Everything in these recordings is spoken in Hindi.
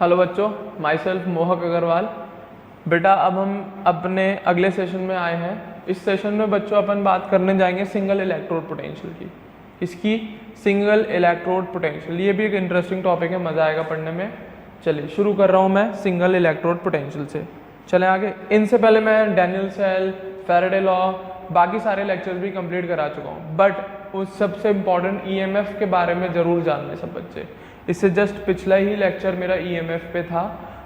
हेलो बच्चों, माई सेल्फ मोहक अग्रवाल। बेटा अब हम अपने अगले सेशन में आए हैं। इस सेशन में बच्चों अपन बात करने जाएंगे सिंगल इलेक्ट्रोड पोटेंशियल की। इसकी सिंगल इलेक्ट्रोड पोटेंशियल, ये भी एक इंटरेस्टिंग टॉपिक है, मज़ा आएगा पढ़ने में। चलिए शुरू कर रहा हूँ मैं सिंगल इलेक्ट्रोड पोटेंशियल से। चलें आगे। इनसे पहले मैं डैनियल सेल, फैराडे लॉ, बाकी सारे लेक्चर्स भी कंप्लीट करा चुका हूँ, बट उस सबसे इम्पॉर्टेंट ईएमएफ के बारे में ज़रूर जानने सब बच्चे। इससे जस्ट पिछला ही लेक्चर मेरा ईएमएफ पे था,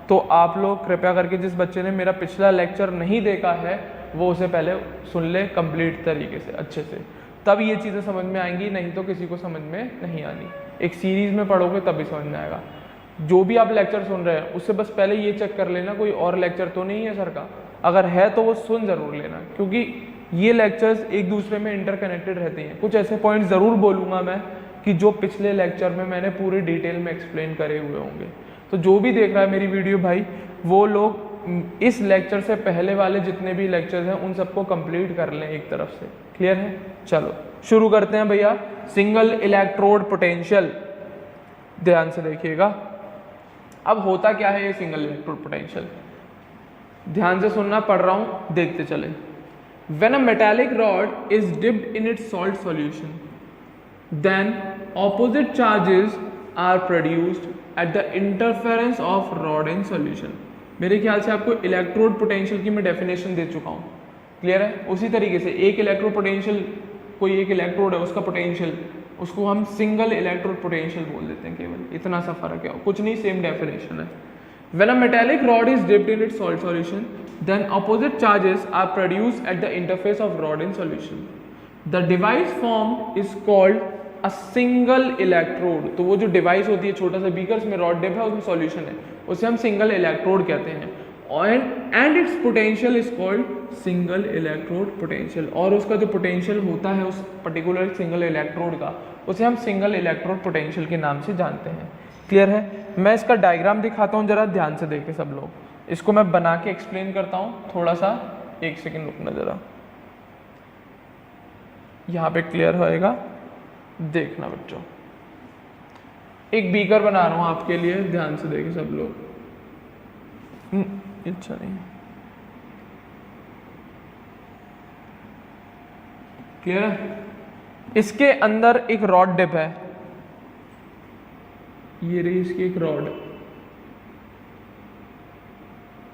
तो आप लोग कृपया करके जिस बच्चे ने मेरा पिछला लेक्चर नहीं देखा है वो उसे पहले सुन ले कंप्लीट तरीके से, अच्छे से, तब ये चीज़ें समझ में आएंगी, नहीं तो किसी को समझ में नहीं आनी। एक सीरीज़ में पढ़ोगे तभी समझ में आएगा। जो भी आप लेक्चर सुन रहे हैं उससे बस पहले ये चेक कर लेना कोई और लेक्चर तो नहीं है सर का, अगर है तो वो सुन ज़रूर लेना, क्योंकि ये लेक्चर्स एक दूसरे में इंटरकनेक्टेड रहते हैं। कुछ ऐसे पॉइंट ज़रूर बोलूँगा मैं कि जो पिछले लेक्चर में मैंने पूरी डिटेल में एक्सप्लेन करे हुए होंगे। तो जो भी देख रहा है मेरी वीडियो भाई, वो लोग इस लेक्चर से पहले वाले जितने भी लेक्चर्स हैं उन सबको कंप्लीट कर लें एक तरफ से। क्लियर है? चलो शुरू करते हैं भैया। सिंगल इलेक्ट्रोड पोटेंशियल, ध्यान से देखिएगा। अब होता क्या है ये सिंगल इलेक्ट्रोड पोटेंशियल, ध्यान से सुनना, पढ़ रहा हूं, देखते चले। When a metallic rod is dipped in its salt solution, then opposite charges are produced at the interference of rod in solution। मेरे ख्याल से आपको इलेक्ट्रोड पोटेंशियल की मैं डेफिनेशन दे चुका हूँ, क्लियर है? उसी तरीके से एक इलेक्ट्रोड पोटेंशियल, कोई एक इलेक्ट्रोड है उसका पोटेंशियल, उसको हम सिंगल इलेक्ट्रोड पोटेंशियल बोल देते हैं, केवल इतना सा फर्क है, कुछ नहीं, सेम डेफिनेशन है। When a metallic rod is dipped in its salt solution, then opposite charges are produced at the interface of rod in solution. The device formed is called a single electrode। तो वो जो डिवाइस होती है, छोटा सा बीकर में रॉड डिप है, उसमें सॉल्यूशन है, उसे हम सिंगल इलेक्ट्रोड कहते हैं। And it's potential is called single electrode potential. और उसका जो पोटेंशियल होता है उस पर्टिकुलर सिंगल इलेक्ट्रोड का, उसे हम सिंगल इलेक्ट्रोड पोटेंशियल के नाम से जानते हैं। क्लियर है? मैं इसका डायग्राम दिखाता हूँ, जरा ध्यान से देखें सब लोग। इसको मैं बना के एक्सप्लेन करता हूँ, थोड़ा सा एक सेकेंड रुकना जरा, यहाँ पे क्लियर होएगा, देखना बच्चों। एक बीकर बना रहा हूँ आपके लिए, ध्यान से देखें सब लोग। अच्छा नहीं, क्लियर है? इसके अंदर एक रॉड डिप है, ये रही इसकी एक रॉड,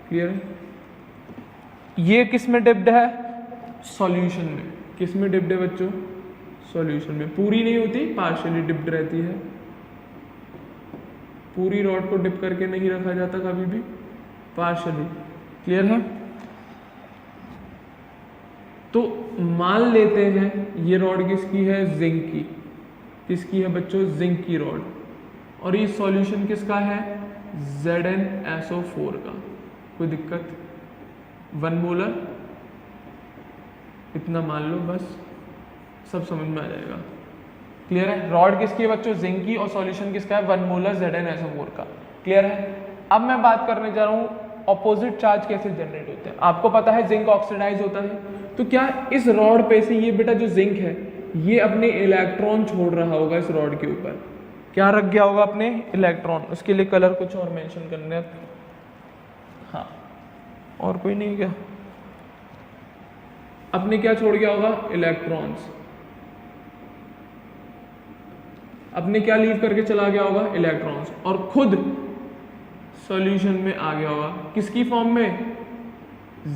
क्लियर है? ये किस में डिप्ड है? सॉल्यूशन में। किस में डिप्ड है बच्चों? सॉल्यूशन में। पूरी नहीं होती, पार्शियली डिप्ड रहती है। पूरी रॉड को डिप करके नहीं रखा जाता कभी भी, पार्शियली। क्लियर है? तो मान लेते हैं ये रॉड किसकी है? जिंक की। किसकी है बच्चों? जिंक की रॉड। और ये सॉल्यूशन किसका है? ZnSO4 का। कोई दिक्कत? 1 मोलर, इतना मान लो बस, सब समझ में आ जाएगा। क्लियर है? रॉड किसकी है बच्चों? जिंक की। और सॉल्यूशन किसका है? 1 मोलर ZnSO4 का। क्लियर है? अब मैं बात करने जा रहा हूँ ऑपोजिट चार्ज कैसे जनरेट होते हैं। आपको पता है जिंक ऑक्सीडाइज होता है, तो क्या इस रॉड पे से ये बेटा जो जिंक है ये अपने इलेक्ट्रॉन छोड़ रहा होगा इस रॉड के ऊपर? क्या रख गया होगा? अपने इलेक्ट्रॉन। उसके लिए कलर कुछ और मेंशन करने हैं। हाँ, और कोई नहीं क्या? अपने क्या छोड़ गया होगा? इलेक्ट्रॉन्स। अपने क्या लीव करके चला गया होगा? इलेक्ट्रॉन्स। और खुद सॉल्यूशन में आ गया होगा, किसकी फॉर्म में?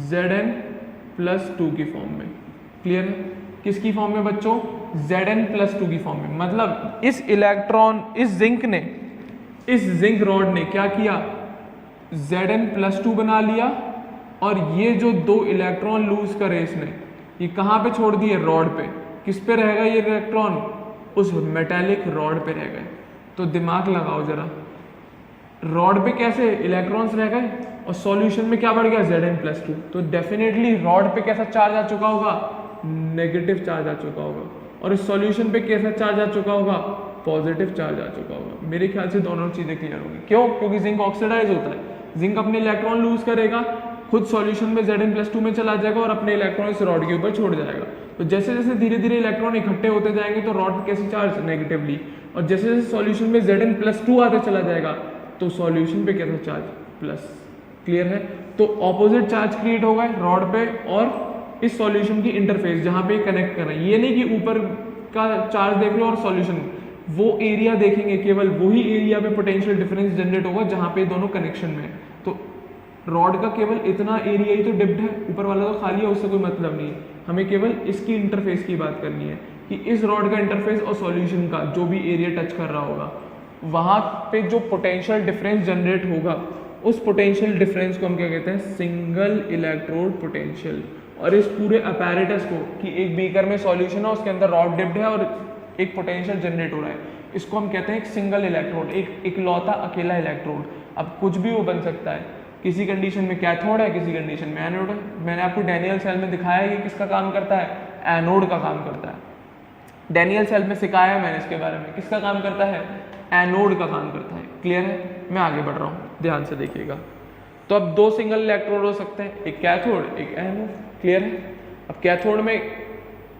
Zn+2 की फॉर्म में। क्लियर है? किसकी फॉर्म में बच्चों? Zn+2 की फॉर्म में। मतलब इस इलेक्ट्रॉन, इस जिंक ने, इस जिंक रॉड ने क्या किया? Zn+2 बना लिया, और ये जो 2 इलेक्ट्रॉन लूज करे इसने, ये कहाँ पे छोड़ दिए? रॉड पे। किस पे रहेगा ये इलेक्ट्रॉन? उस मेटालिक रॉड पे रह गए। तो दिमाग लगाओ जरा, रॉड पे कैसे इलेक्ट्रॉन्स रह गए और सॉल्यूशन में क्या बढ़ गया? Zn+2। तो डेफिनेटली रॉड पे कैसा चार्ज आ चुका होगा? नेगेटिव चार्ज आ चुका होगा। और इस सॉल्यूशन पे कैसा चार्ज आ चुका होगा? पॉजिटिव चार्ज आ चुका होगा। मेरे ख्याल से दोनों चीजें क्लियर होगी। क्यों? क्योंकि जिंक ऑक्सीडाइज होता है, जिंक अपने इलेक्ट्रॉन लूज करेगा, खुद सॉल्यूशन में Zn+2 में चला जाएगा और अपने इलेक्ट्रॉन इस रॉड के ऊपर छोड़ जाएगा। तो जैसे जैसे धीरे धीरे इलेक्ट्रॉन इकट्ठे होते जाएंगे तो रॉड कैसे चार्ज? नेगेटिवली। और जैसे जैसे सॉल्यूशन में Zn+2 आते चला जाएगा तो सॉल्यूशन पे क्या था, चार्ज प्लस। क्लियर है? तो ऑपोजिट चार्ज क्रिएट होगा रॉड पे और इस सॉल्यूशन की इंटरफेस जहाँ पे कनेक्ट कर रहे हैं। ये नहीं कि ऊपर का चार्ज देख लो और सॉल्यूशन, वो एरिया देखेंगे, केवल वही एरिया पे पोटेंशियल डिफरेंस जनरेट होगा जहाँ पे दोनों कनेक्शन में है। तो रॉड का केवल इतना एरिया ही तो डिप्ड है, ऊपर वाला तो खाली है, उससे कोई मतलब नहीं है। हमें केवल इसकी इंटरफेस की बात करनी है कि इस रॉड का इंटरफेस और सॉल्यूशन का जो भी एरिया टच कर रहा होगा वहाँ पे जो पोटेंशियल डिफरेंस जनरेट होगा, उस पोटेंशियल डिफरेंस को हम क्या कहते हैं, सिंगल इलेक्ट्रोड पोटेंशियल। और इस पूरे अपैरेटस को कि एक बीकर में सॉल्यूशन है, उसके अंदर रॉड डिप्ड है और एक पोटेंशियल जनरेट हो रहा है, इसको हम कहते हैं एक सिंगल इलेक्ट्रोड, एक इकलौता अकेला इलेक्ट्रोड। अब कुछ भी वो बन सकता है, किसी कंडीशन में कैथोड है, किसी कंडीशन में एनोड है। मैंने आपको डैनियल सेल में दिखाया है ये किसका काम करता है, एनोड का काम करता है। डैनियल सेल में सिखाया है मैंने इसके बारे में, किसका काम करता है, एनोड का काम करता है। क्लियर है? मैं आगे बढ़ रहा हूँ, ध्यान से देखिएगा। तो अब दो सिंगल इलेक्ट्रोड हो सकते हैं, एक कैथोड एक एनोड। क्लियर है? अब कैथोड में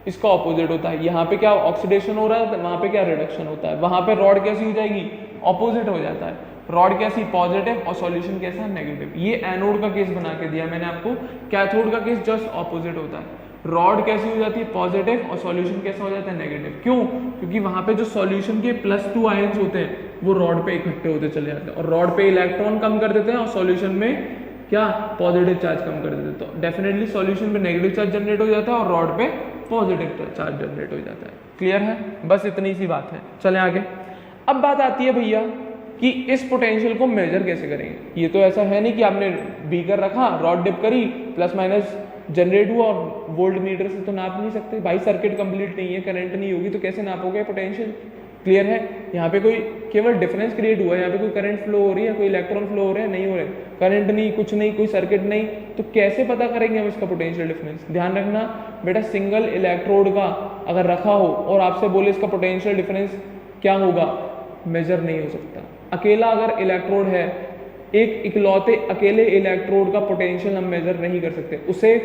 इसका ऑपोजिट होता है, यहाँ पे क्या ऑक्सीडेशन हो रहा है, वहाँ पे क्या रिडक्शन होता है। वहाँ पे रॉड कैसी हो जाएगी, ऑपोजिट हो जाता है, रॉड कैसी पॉजिटिव और सॉल्यूशन कैसा नेगेटिव। ये एनोड का केस बना के दिया मैंने आपको, कैथोड का केस जस्ट ऑपोजिट होता है, रॉड कैसी हो जाती है, पॉजिटिव, और सॉल्यूशन कैसा हो जाता है, नेगेटिव। क्यों? क्योंकि वहाँ पे जो सॉल्यूशन के +2 आयंस होते हैं वो रॉड पे इकट्ठे होते चले जाते हैं और रॉड पे इलेक्ट्रॉन कम कर देते हैं और सॉल्यूशन में क्या, पॉजिटिव चार्ज कम कर देते हैं। तो डेफिनेटली सॉल्यूशन पे नेगेटिव चार्ज जनरेट हो जाता है और रॉड पे पॉजिटिव चार्ज जनरेट हो जाता है। क्लियर है? बस इतनी सी बात है। चलें आगे। अब बात आती है भैया कि इस पोटेंशियल को मेजर कैसे करेंगे। ये तो ऐसा है नहीं कि आपने बीकर रखा, रॉड डिप करी, प्लस माइनस जनरेट हुआ और वोल्ट मीटर से तो नाप नहीं सकते भाई, सर्किट कंप्लीट नहीं है, करंट नहीं होगी तो कैसे नापोगे पोटेंशियल। क्लियर है? यहाँ पे कोई केवल डिफरेंस क्रिएट हुआ है, यहाँ पे कोई करंट फ्लो हो रही है, कोई इलेक्ट्रॉन फ्लो हो रहे हैं, नहीं हो रहे, करंट नहीं, कुछ नहीं, कोई सर्किट नहीं, तो कैसे पता करेंगे हम इसका पोटेंशियल डिफरेंस। ध्यान रखना बेटा, सिंगल इलेक्ट्रोड का अगर रखा हो और आपसे बोले इसका पोटेंशियल डिफरेंस क्या होगा, मेजर नहीं हो सकता। अकेला अगर इलेक्ट्रोड है, एक इकलौते अकेले इलेक्ट्रोड का पोटेंशियल हम मेजर नहीं कर सकते, उसे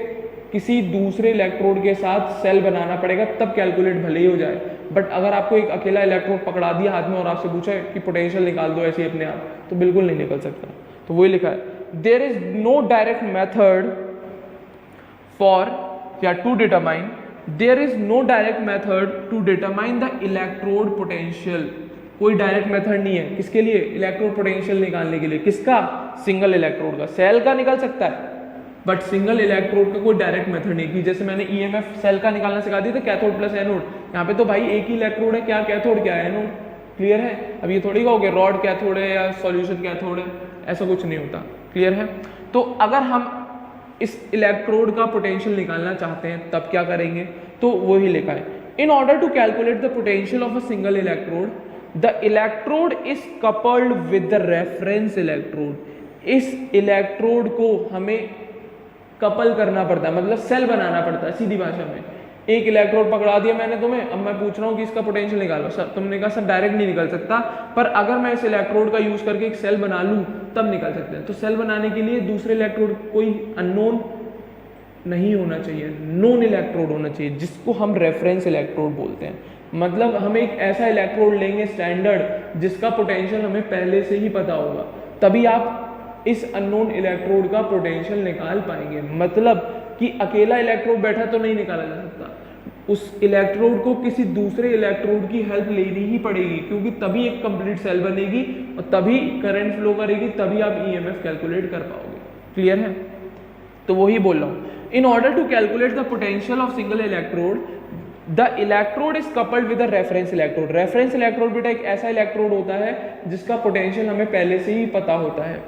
किसी दूसरे इलेक्ट्रोड के साथ सेल बनाना पड़ेगा, तब कैलकुलेट भले ही हो जाए। बट अगर आपको एक अकेला इलेक्ट्रोड पकड़ा दिया हाथ में और आपसे पूछा कि पोटेंशियल निकाल दो ऐसे ही अपने आप, तो बिल्कुल नहीं निकल सकता। तो वही लिखा है, there is no direct method for या to determine, there is no direct method to determine the electrode potential. कोई डायरेक्ट मेथड नहीं है किसके लिए, इलेक्ट्रोड पोटेंशियल निकालने के लिए। किसका? सिंगल इलेक्ट्रोड का। सेल का निकल सकता है बट सिंगल इलेक्ट्रोड का कोई डायरेक्ट मेथड नहीं कि जैसे मैंने ईएमएफ सेल का निकालना सिखा दिया था, कैथोड प्लस एनोड। यहाँ पे तो भाई एक ही इलेक्ट्रोड है, क्या कैथोड क्या एनोड। क्लियर है? अब ये थोड़ी कहोगे रॉड कैथोड है या सॉल्यूशन कैथोड है, ऐसा कुछ नहीं होता। क्लियर है? तो अगर हम इस इलेक्ट्रोड का पोटेंशियल निकालना चाहते हैं तब क्या करेंगे, तो वही लिखा है, in order to calculate the potential of a single electrode, the electrode is coupled with the reference electrode. इस इलेक्ट्रोड को हमें कपल करना पड़ता है, मतलब सेल बनाना पड़ता है। सीधी भाषा में एक इलेक्ट्रोड पकड़ा दिया मैंने तुम्हें, अब मैं पूछ रहा हूँ कि इसका पोटेंशियल निकालो। सर तुमने कहा सर डायरेक्ट नहीं निकल सकता, पर अगर मैं इस इलेक्ट्रोड का यूज करके एक सेल बना लूँ तब निकल सकते हैं। तो सेल बनाने के लिए दूसरे इलेक्ट्रोड कोई अननोन नहीं होना चाहिए, नोन इलेक्ट्रोड होना चाहिए, जिसको हम रेफरेंस इलेक्ट्रोड बोलते हैं। मतलब हम एक ऐसा इलेक्ट्रोड लेंगे स्टैंडर्ड जिसका पोटेंशियल हमें पहले से ही पता होगा, तभी आप इस अननोन इलेक्ट्रोड का पोटेंशियल निकाल पाएंगे। मतलब कि अकेला इलेक्ट्रोड बैठा तो नहीं निकाला जा सकता, उस इलेक्ट्रोड को किसी दूसरे इलेक्ट्रोड की हेल्प लेनी ही पड़ेगी, क्योंकि तभी एक कंप्लीट सेल बनेगी और तभी करंट फ्लो करेगी, तभी आप ईएमएफ कैलकुलेट कर पाओगे। क्लियर है? तो वही बोल रहा हूँ, in order to calculate the potential of single electrode, the electrode is coupled with the reference electrode. Reference electrode बेटा एक ऐसा इलेक्ट्रोड होता है जिसका पोटेंशियल हमें पहले से ही पता होता है।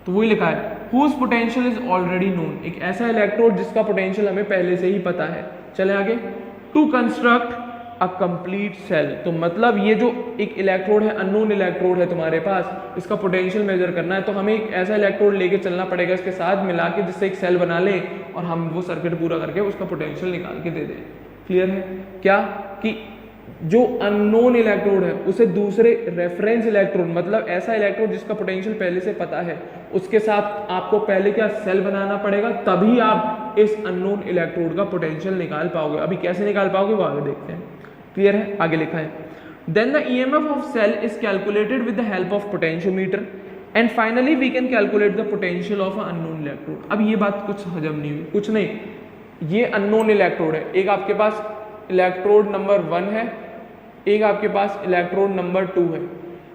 तो वही लिखा है, whose potential is already known. एक ऐसा इलेक्ट्रोड जिसका पोटेंशियल हमें पहले से ही पता है। चले आगे, to construct a complete cell. तो मतलब ये जो एक इलेक्ट्रोड है, अननोन इलेक्ट्रोड है तुम्हारे पास, इसका पोटेंशियल मेजर करना है, तो हमें एक ऐसा इलेक्ट्रोड लेके चलना पड़ेगा इसके साथ मिला के, जिससे एक सेल बना ले और हम वो सर्किट पूरा करके उसका पोटेंशियल निकाल के दे दें। क्लियर है? क्या कि जो अननोन इलेक्ट्रोड है उसे दूसरे रेफरेंस इलेक्ट्रोड, मतलब ऐसा इलेक्ट्रोड जिसका पोटेंशियल पहले से पता है, उसके साथ आपको पहले क्या सेल बनाना पड़ेगा, तभी आप इस अननोन इलेक्ट्रोड का पोटेंशियल निकाल पाओगे। अभी कैसे निकाल पाओगे वो आगे देखते हैं। क्लियर है? आगे लिखा है, then the EMF of cell is calculated with the help of potentiometer. And finally we can calculate the potential of unknown electrode. अब ये बात कुछ हजम नहीं हुई, कुछ नहीं, ये अननोन इलेक्ट्रोड है, एक आपके पास इलेक्ट्रोड नंबर 1 है, एक आपके पास इलेक्ट्रोड नंबर 2 है,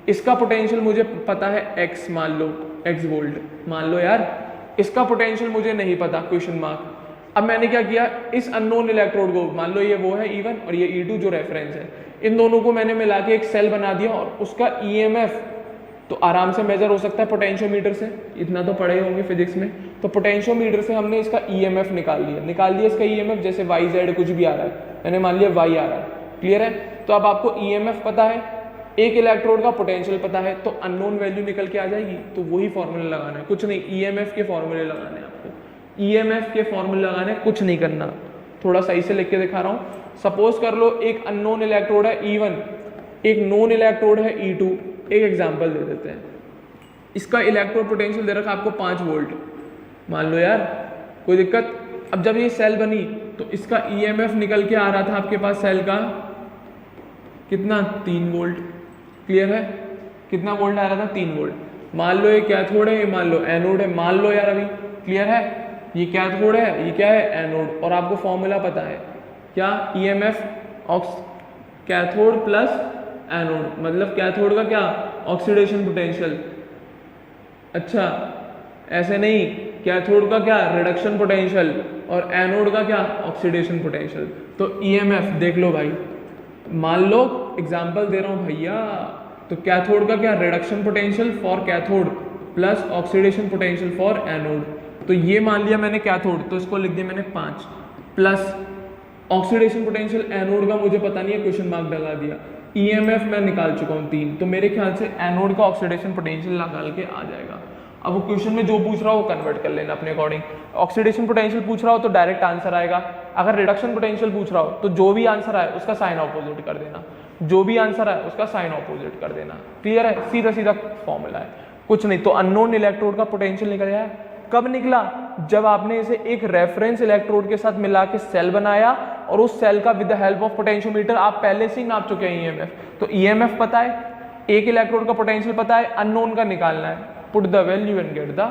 इसका पोटेंशियल मुझे पता है x, मान लो x वोल्ट, मान लो यार, इसका पोटेंशियल मुझे नहीं पता, क्वेश्चन मार्क। अब मैंने क्या किया, इस अननोन इलेक्ट्रोड को, मान लो ये वो है E1 और ये E2 जो रेफरेंस है, इन दोनों को मैंने मिला के एक सेल बना दिया और उसका EMF तो आराम से मेजर हो सकता है पोटेंशियोमीटर से, इतना तो पढ़े होंगे फिजिक्स में। तो पोटेंशियोमीटर से हमने इसका EMF निकाल दिया इसका EMF, जैसे YZ कुछ भी आ रहा है, मैंने मान लिया Y आ रहा है, क्लियर है। तो अब आपको EMF पता है, एक इलेक्ट्रोड का पोटेंशियल पता है, तो अननोन वैल्यू निकल के आ जाएगी। तो वही फॉर्मूला लगाना है, कुछ नहीं, EMF के फॉर्मूले लगाने हैं आपको, EMF के फॉर्मूले लगाने, कुछ नहीं करना। थोड़ा सही से लिख के दिखा रहा हूँ। सपोज कर लो एक अननोन इलेक्ट्रोड है E1, एक नोन इलेक्ट्रोड है E2। एक एग्जांपल दे देते हैं, इसका इलेक्ट्रोड पोटेंशियल दे रखा आपको 5 वोल्ट, मान लो यार, कोई दिक्कत। अब जब ये सेल बनी तो इसका EMF निकल के आ रहा था आपके पास सेल का कितना, 3 वोल्ट, क्लियर है। कितना वोल्ट आ रहा था, 3 वोल्ट। मान लो ये कैथोड है, मान लो एनोड है, मान लो यार, अभी क्लियर है, ये कैथोड है, ये क्या है, एनोड, और आपको फॉर्मूला पता है क्या, EMF कैथोड प्लस एनोड, मतलब कैथोड का क्या, ऑक्सीडेशन पोटेंशियल, अच्छा ऐसे नहीं, कैथोड का क्या, रिडक्शन पोटेंशियल, और एनोड का क्या, ऑक्सीडेशन पोटेंशियल। तो EMF देख लो भाई, मान लो एग्जांपल दे रहा हूं भैया, तो कैथोड का क्या, reduction potential for cathode plus oxidation potential for anode. तो ये मान लिया मैंने कैथोड, तो इसको लिख दिया मैंने 5, प्लस ऑक्सीडेशन पोटेंशियल एनोड का मुझे पता नहीं है, क्वेश्चन मार्क लगा दिया। EMF मैं निकाल चुका हूँ 3, तो मेरे ख्याल से एनोड का ऑक्सीडेशन पोटेंशियल निकाल के आ जाएगा। अब वो क्वेश्चन में जो पूछ रहा हो वो कन्वर्ट कर लेना अपने अकॉर्डिंग। ऑक्सीडेशन पोटेंशियल पूछ रहा हो तो डायरेक्ट आंसर आएगा, अगर रिडक्शन पोटेंशियल पूछ रहा हो तो जो भी आंसर आए उसका साइन ऑपोजिट कर देना, जो भी आंसर आए उसका साइन ऑपोजिट कर देना, क्लियर है, सीधा सीधा फॉर्मूला है, कुछ नहीं। तो अननोन इलेक्ट्रोड का पोटेंशियल निकल आया, कब निकला, जब आपने इसे एक रेफरेंस इलेक्ट्रोड के साथ मिला के सेल बनाया और उस सेल का with the help of potentiometer आप पहले से ही नाप चुके हैं EMF। तो EMF पता है, एक इलेक्ट्रोड का पोटेंशियल पता है, अननोन का निकालना है, put the value and get the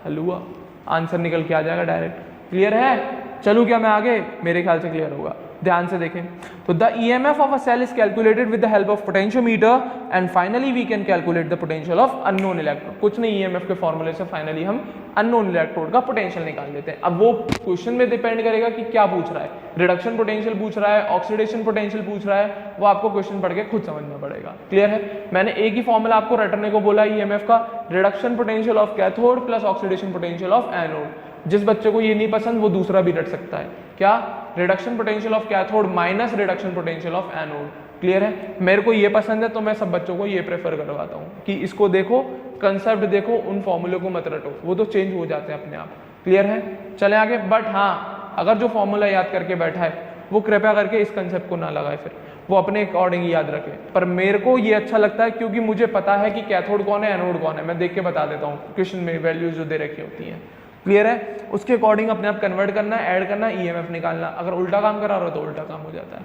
halwa, answer निकल के आ जाएगा डायरेक्ट, क्लियर है। चलूँ क्या मैं आगे, मेरे ख्याल से क्लियर होगा, ध्यान से देखें। तो the EMF of a cell is calculated with the help of potentiometer and finally we can calculate the potential of unknown electrode. कुछ नहीं, EMF के फॉर्मूले से फाइनली हम अननोन इलेक्ट्रोड का पोटेंशियल निकाल देते हैं। अब वो क्वेश्चन में डिपेंड करेगा कि क्या पूछ रहा है, रिडक्शन पोटेंशियल पूछ रहा है, ऑक्सीडेशन पोटेंशियल पूछ रहा है, वो आपको क्वेश्चन पढ़ के खुद समझना पड़ेगा, क्लियर है। मैंने एक ही फॉर्मूला आपको रटने को बोला EMF का, reduction potential of cathode plus oxidation potential of anode. जिस बच्चे को ये नहीं पसंद वो दूसरा भी रट सकता है, क्या, reduction potential of cathode minus reduction potential of anode, clear है। मेरे को ये पसंद है तो मैं सब बच्चों को ये प्रेफर करवाता हूँ कि इसको देखो, कंसेप्ट देखो, उन फॉर्मूले को मत रटो, वो तो चेंज हो जाते हैं अपने आप, क्लियर है। चले आगे, बट हाँ, अगर जो फॉर्मूला याद करके बैठा है वो कृपया करके इस कंसेप्ट को ना लगाए, फिर वो अपने अकॉर्डिंग याद रखे। पर मेरे को ये अच्छा लगता है क्योंकि मुझे पता है कि कैथोड कौन है, एनोड कौन है, मैं देख के बता देता हूँ क्वेश्चन में वैल्यूज जो दे रखी होती हैं, क्लियर है। उसके अकॉर्डिंग अपने आप कन्वर्ट करना, ऐड करना, EMF निकालना। अगर उल्टा काम करा रहा हो तो उल्टा काम हो जाता है,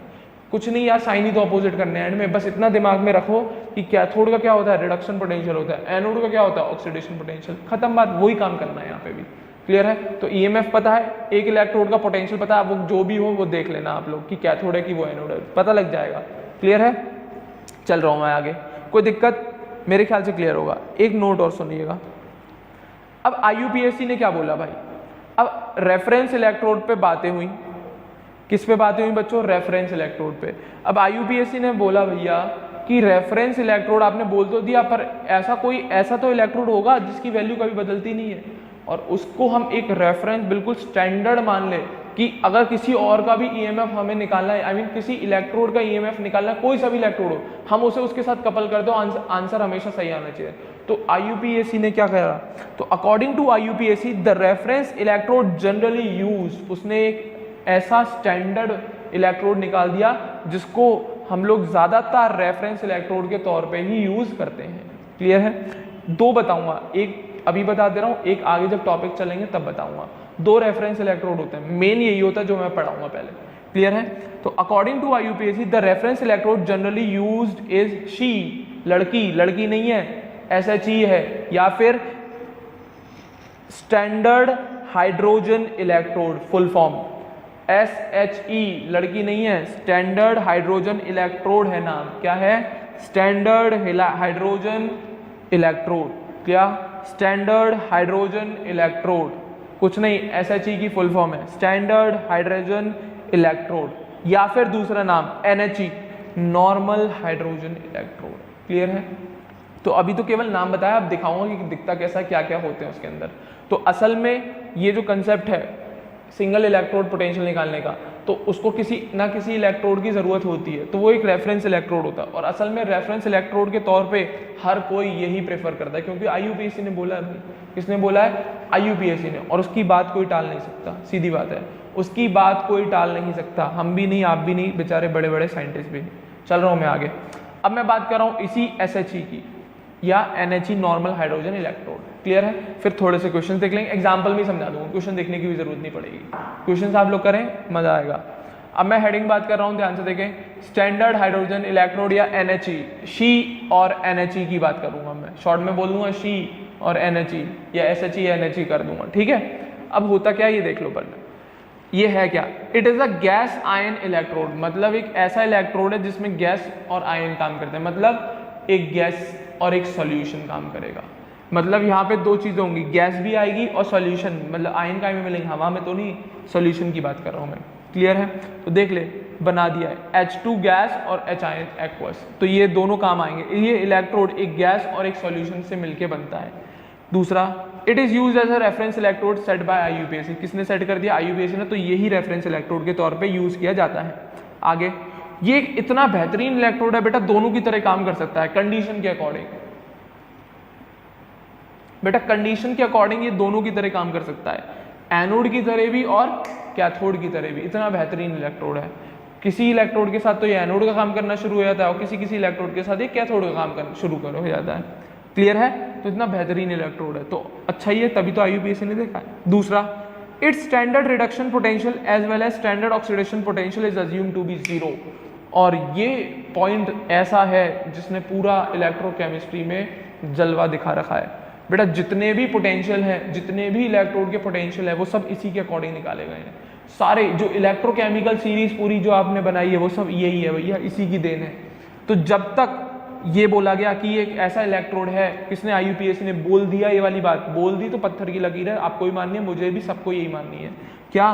कुछ नहीं यार, साइन ही तो अपोजिट करने हैं एंड में। बस इतना दिमाग में रखो कि कैथोड का क्या होता है, रिडक्शन पोटेंशियल होता है, एनोड का क्या होता है, ऑक्सीडेशन पोटेंशियल, खत्म बात, वही काम करना है यहाँ पे भी, क्लियर है। तो EMF पता है, एक इलेक्ट्रोड का पोटेंशियल पता है, वो जो भी हो वो देख लेना आप लोग कि कैथोड है कि वो एनोड है, पता लग जाएगा, क्लियर है। चल रहा हूँ मैं आगे, कोई दिक्कत, मेरे ख्याल से क्लियर होगा। एक नोट और सुनिएगा, अब IUPAC ने क्या बोला भाई, अब रेफरेंस इलेक्ट्रोड पे बातें हुई, किस पे बातें हुई बच्चों, रेफरेंस इलेक्ट्रोड पे। अब IUPAC ने बोला भैया कि रेफरेंस इलेक्ट्रोड आपने बोल तो दिया, पर ऐसा तो इलेक्ट्रोड होगा जिसकी वैल्यू कभी बदलती नहीं है, और उसको हम एक रेफरेंस बिल्कुल स्टैंडर्ड मान ले कि अगर किसी और का भी EMF हमें निकालना है, किसी इलेक्ट्रोड का EMF निकालना है, कोई सा भी इलेक्ट्रोड हो, हम उसे उसके साथ कपल कर दो, आंसर हमेशा सही आना चाहिए। तो IUPAC ने क्या कहा, तो according to IUPAC the reference electrode generally use, उसने एक ऐसा स्टैंडर्ड इलेक्ट्रोड निकाल दिया जिसको हम लोग ज्यादातर रेफरेंस इलेक्ट्रोड के तौर पे ही यूज करते हैं, क्लियर है। दो बताऊंगा, एक अभी बता दे रहा हूँ, एक आगे जब टॉपिक चलेंगे तब बताऊंगा। दो रेफरेंस इलेक्ट्रोड होते हैं, मेन यही होता है जो मैं पढ़ाऊंगा पहले, क्लियर है। तो according to IUPAC the reference electrode generally used is she, लड़की नहीं है, SHE है, या फिर standard hydrogen electrode, full form SHE, लड़की नहीं है, स्टैंडर्ड हाइड्रोजन इलेक्ट्रोड है नाम, क्या है, स्टैंडर्ड हाइड्रोजन इलेक्ट्रोड, क्या, स्टैंडर्ड हाइड्रोजन इलेक्ट्रोड, कुछ नहीं, SHE की फुल फॉर्म है स्टैंडर्ड हाइड्रोजन इलेक्ट्रोड, या फिर दूसरा नाम NHE, normal hydrogen electrode. Clear है? तो अभी तो केवल नाम बताया, अब दिखाऊंगा कि दिखता कैसा, क्या क्या होते हैं उसके अंदर। तो असल में ये जो कंसेप्ट है सिंगल इलेक्ट्रोड पोटेंशियल निकालने का, तो उसको किसी ना किसी इलेक्ट्रोड की ज़रूरत होती है, तो वो एक रेफरेंस इलेक्ट्रोड होता है, और असल में रेफरेंस इलेक्ट्रोड के तौर पे हर कोई यही प्रेफर करता है, क्योंकि IUPAC ने बोला है। किसने बोला है? IUPAC ने, और उसकी बात कोई टाल नहीं सकता, सीधी बात है, उसकी बात कोई टाल नहीं सकता, हम भी नहीं, आप भी नहीं, बेचारे बड़े बड़े साइंटिस्ट भी नहीं। चल रहा हूँ मैं आगे। अब मैं बात कर रहा हूँ इसी SHE की या NHE, normal hydrogen electrode. Clear है? फिर थोड़े से क्वेश्चन देख लेंगे, एग्जाम्पल भी समझा दूंगा, क्वेश्चन देखने की भी जरूरत नहीं पड़ेगी, क्वेश्चन आप लोग करें, मजा आएगा। अब मैं हेडिंग बात कर रहा हूँ, ध्यान से देखें, स्टैंडर्ड हाइड्रोजन इलेक्ट्रोड या NHE, शी और NHE की बात करूंगा मैं, शॉर्ट में बोल दूंगा शी और NHE, या SHE NHE कर दूंगा, ठीक है। अब होता क्या, ये देख लो पहले, ये है क्या, it is a gas ion electrode, मतलब एक ऐसा इलेक्ट्रोड है जिसमें गैस और आयन काम करते हैं, मतलब एक गैस और एक सॉल्यूशन काम करेगा, मतलब यहाँ पे दो चीजें होंगी, गैस भी आएगी और सॉल्यूशन, मतलब आयन का में मिलेंगे, हवा में तो नहीं, सॉल्यूशन की बात कर रहा हूँ मैं। क्लियर है? तो देख ले, बना दिया है H2 गैस और H आयन एक्वस, तो ये दोनों काम आएंगे, ये इलेक्ट्रोड एक गैस और एक सॉल्यूशन से मिलके बनता है। दूसरा, it is used as a reference electrode set by IUPAC, किसने सेट कर दिया? IUPAC ने, तो यही रेफरेंस इलेक्ट्रोड के तौर पे यूज किया जाता है। आगे, ये इतना बेहतरीन इलेक्ट्रोड है बेटा, दोनों की तरह काम कर सकता है कंडीशन के अकॉर्डिंग, बेटा कंडीशन के अकॉर्डिंग ये दोनों की तरह काम कर सकता है, एनोड की तरह भी और कैथोड की तरह भी, इतना बेहतरीन इलेक्ट्रोड है। किसी इलेक्ट्रोड के साथ तो ये एनोड का काम करना शुरू हो जाता है, और किसी किसी इलेक्ट्रोड के साथ ये कैथोड का काम करना शुरू हो जाता है। क्लियर है? तो इतना बेहतरीन इलेक्ट्रोड है, तो अच्छा ही है, तभी तो IUPAC ने देखा है। दूसरा, it's standard reduction potential as well as standard oxidation potential is assumed to be 0, और ये पॉइंट ऐसा है जिसने पूरा इलेक्ट्रोकेमिस्ट्री में जलवा दिखा रखा है बेटा। जितने भी पोटेंशियल हैं, जितने भी इलेक्ट्रोड के पोटेंशियल है, वो सब इसी के अकॉर्डिंग निकाले गए हैं। सारे जो इलेक्ट्रोकेमिकल सीरीज पूरी जो आपने बनाई है, वो सब यही है भैया, इसी की देन है। तो जब तक ये बोला गया कि एक ऐसा इलेक्ट्रोड है, किसने? IUPAC ने बोल दिया, ये वाली बात बोल दी, तो पत्थर की लकीर है, आपको ही माननी है, मुझे भी, सबको यही माननी है, क्या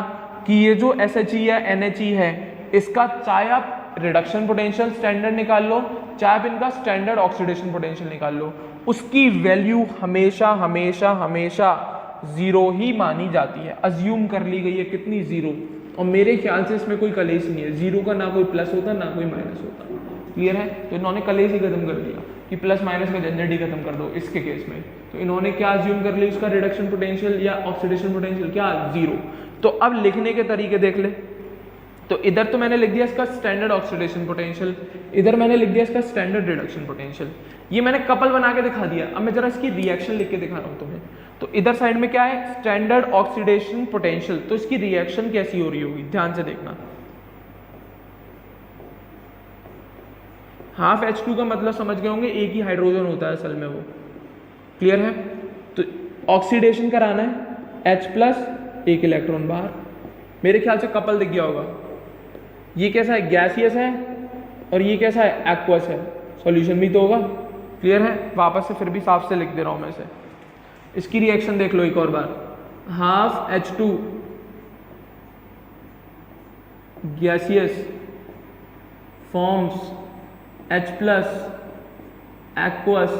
कि ये जो SHE या NHE है, इसका चाहे आप रिडक्शन पोटेंशियल स्टैंडर्ड निकाल लो, चाहे आप इनका स्टैंडर्ड ऑक्सीडेशन पोटेंशियल निकाल लो, उसकी वैल्यू हमेशा हमेशा हमेशा 0 ही मानी जाती है, अज्यूम कर ली गई है, कितनी? 0। और मेरे ख्याल से इसमें कोई कलेश नहीं है, 0 का ना कोई प्लस होता ना कोई माइनस होता। क्लियर है? तो इन्होंने कलेश ही खत्म कर दिया कि प्लस माइनस का झंझट ही खत्म कर दो इसके केस में। तो इन्होंने क्या अज्यूम कर लिया, उसका रिडक्शन पोटेंशियल या ऑक्सीडेशन पोटेंशियल क्या? 0। तो अब लिखने के तरीके देख ले, तो इधर तो मैंने लिख दिया इसका स्टैंडर्ड ऑक्सीडेशन पोटेंशियल, इधर मैंने लिख दिया इसका स्टैंडर्ड रिडक्शन पोटेंशियल, ये मैंने कपल बना के दिखा दिया। अब मैं जरा इसकी रिएक्शन लिख के दिखा रहा हूँ तुम्हें। तो इधर साइड में क्या है? स्टैंडर्ड ऑक्सीडेशन पोटेंशियल, तो इसकी रिएक्शन कैसी हो रही होगी, ध्यान से देखना। हाफ H2 का मतलब समझ गए होंगे, एक ही हाइड्रोजन होता है असल में वो। क्लियर है? तो ऑक्सीडेशन कराना है H+, एक इलेक्ट्रॉन बाहर, मेरे ख्याल से कपल दिख गया होगा। ये कैसा है? गैसियस है, और ये कैसा है? एक्वस है, सॉल्यूशन भी तो होगा। क्लियर है? वापस से फिर भी साफ से लिख दे रहा हूं मैं इसे। इसकी रिएक्शन देख लो एक और बार, half H2 gaseous forms H+ aqueous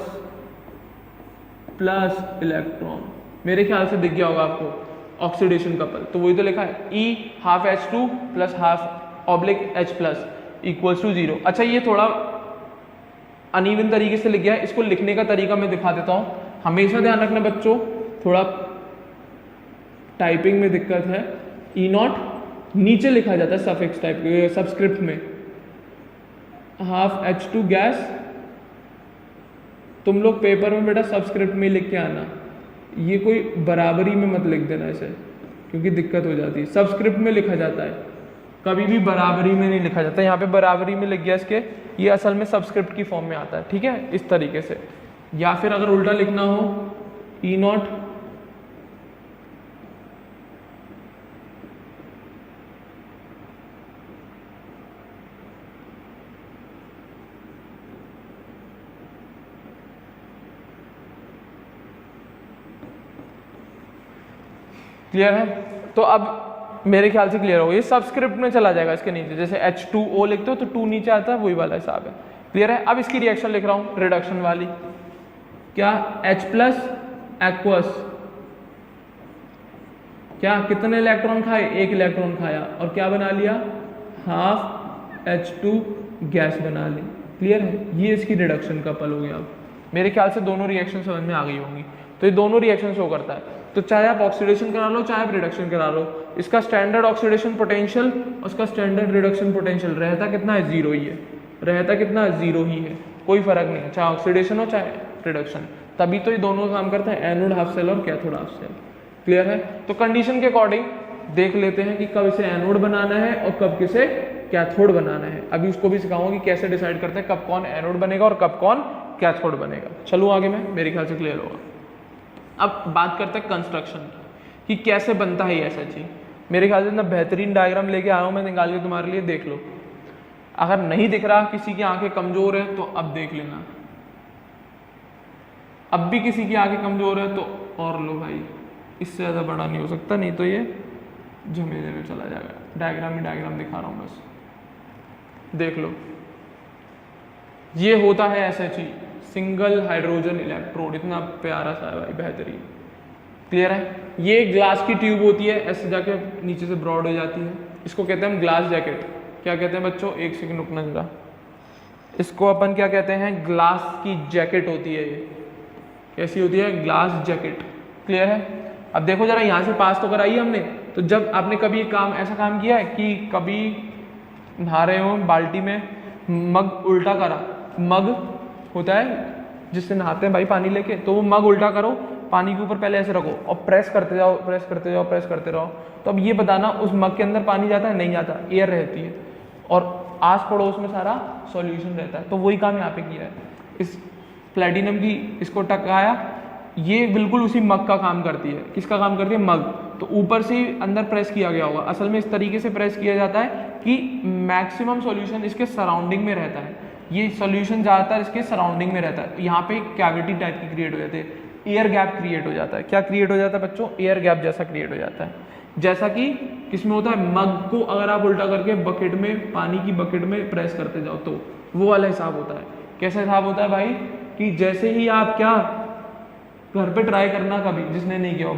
plus electron, मेरे ख्याल से दिख गया होगा आपको ऑक्सीडेशन कपल। तो वही तो लिखा है, E half H2 plus half oblique H+ equals to 0। अच्छा, ये थोड़ा अनइवन तरीके से लिख गया है, इसको लिखने का तरीका मैं दिखा देता हूँ। हमेशा ध्यान रखना बच्चों, थोड़ा टाइपिंग में दिक्कत है, E0 नीचे लिखा जाता है सफिक्स टाइप सबस्क्रिप्ट में, हाफ H2 गैस, तुम लोग पेपर में बेटा सबस्क्रिप्ट में लिख के आना, ये कोई बराबरी में मत लिख देना इसे, क्योंकि दिक्कत हो जाती है। सबस्क्रिप्ट में लिखा जाता है, कभी भी बराबरी में नहीं लिखा जाता। यहाँ पे बराबरी में लिख गया इसके, ये असल में सबस्क्रिप्ट की फॉर्म में आता है, ठीक है, इस तरीके से। या फिर अगर उल्टा लिखना हो ई नॉट क्लियर है। तो अब मेरे ख्याल से क्लियर हो, ये सबस्क्रिप्ट में चला जाएगा इसके नीचे, जैसे H2O लिखते हो तो 2 नीचे आता है, वही वाला हिसाब है। क्लियर है। अब इसकी रिएक्शन लिख रहा हूँ रिडक्शन वाली, क्या H प्लस एक्वस, क्या कितने इलेक्ट्रॉन खाए, 1 इलेक्ट्रॉन खाया, और क्या बना लिया, हाफ H2 गैस बना ली। क्लियर है। ये इसकी रिडक्शन का पल हो गया। अब मेरे ख्याल से दोनों रिएक्शन समझ में आ गई होंगी। तो ये दोनों रिएक्शन शो करता है, तो चाहे आप ऑक्सीडेशन करा लो चाहे आप रिडक्शन करा लो, इसका स्टैंडर्ड ऑक्सीडेशन पोटेंशियल और उसका स्टैंडर्ड रिडक्शन पोटेंशियल रहता कितना है, 0 ही है। रहता कितना है, 0 ही है, कोई फर्क नहीं है, चाहे ऑक्सीडेशन हो चाहे रिडक्शन। तभी तो ये दोनों काम करते हैं, एनोड हाफ सेल और कैथोड हाफ सेल। क्लियर है। तो कंडीशन के अकॉर्डिंग देख लेते हैं कि कब इसे एनोड बनाना है और कब किसे कैथोड बनाना है। अभी उसको भी सिखाऊंगा कि कैसे डिसाइड करते हैं कब कौन एनोड बनेगा और कब कौन कैथोड बनेगा। चलो आगे में, मेरे ख्याल से क्लियर होगा। अब बात करते हैं कंस्ट्रक्शन की कि कैसे बनता है ये ऐसा चीज। मेरे ख्याल से इतना बेहतरीन डायग्राम लेके आया हूँ मैं, निकाल के तुम्हारे लिए, देख लो। अगर नहीं दिख रहा, किसी की आंखें कमजोर है तो अब देख लेना, अब भी किसी की आंखें कमजोर है तो और लो भाई, इससे ज़्यादा बड़ा नहीं हो सकता, नहीं तो ये झमेले में चला जाएगा। डायग्राम ही डायग्राम दिखा रहा हूँ बस, देख लो। ये होता है SHE, सिंगल हाइड्रोजन इलेक्ट्रोड, इतना प्यारा सा है भाई, बेहतरीन। क्लियर है। ये ग्लास की ट्यूब होती है, ऐसे जाके नीचे से ब्रॉड हो जाती है, इसको कहते हैं हम ग्लास जैकेट। क्या कहते हैं बच्चों, एक सेकंड रुकना जरा, इसको अपन क्या कहते हैं, ग्लास की जैकेट होती है। ये कैसी होती है, ग्लास जैकेट। क्लियर है। अब देखो जरा, यहाँ से पास तो कराई हमने, तो जब आपने कभी काम ऐसा काम किया है कि कभी नहा रहे हो बाल्टी में, मग उल्टा करा, मग होता है जिससे नहाते हैं भाई पानी लेके, तो वो मग उल्टा करो, पानी के ऊपर पहले ऐसे रखो और प्रेस करते जाओ, प्रेस करते जाओ, प्रेस करते रहो। तो अब ये बताना उस मग के अंदर पानी जाता है, नहीं जाता, एयर रहती है और आस पड़ोस में सारा सॉल्यूशन रहता है। तो वही काम यहाँ पे किया है, इस प्लेटिनम की इसको टकराया, ये बिल्कुल उसी मग का काम करती है। किसका काम करती है, मग। तो ऊपर से अंदर प्रेस किया गया होगा, असल में इस तरीके से प्रेस किया जाता है कि मैक्सिमम सॉल्यूशन इसके सराउंडिंग में रहता है। ये सॉल्यूशन ज़्यादातर इसके सराउंडिंग में रहता है। यहाँ पे कैविटी टाइप की क्रिएट हो जाती है, एयर गैप क्रिएट हो जाता है। क्या क्रिएट हो जाता है बच्चों, एयर गैप जैसा क्रिएट हो जाता है। जैसा कि किसमें होता है, मग को अगर आप उल्टा करके बकेट में, पानी की बकेट में प्रेस करते जाओ तो वो वाला हिसाब होता है। कैसा हिसाब होता है भाई, कि जैसे ही आप क्या घर पे ट्राई करना, कभी जिसने नहीं किया,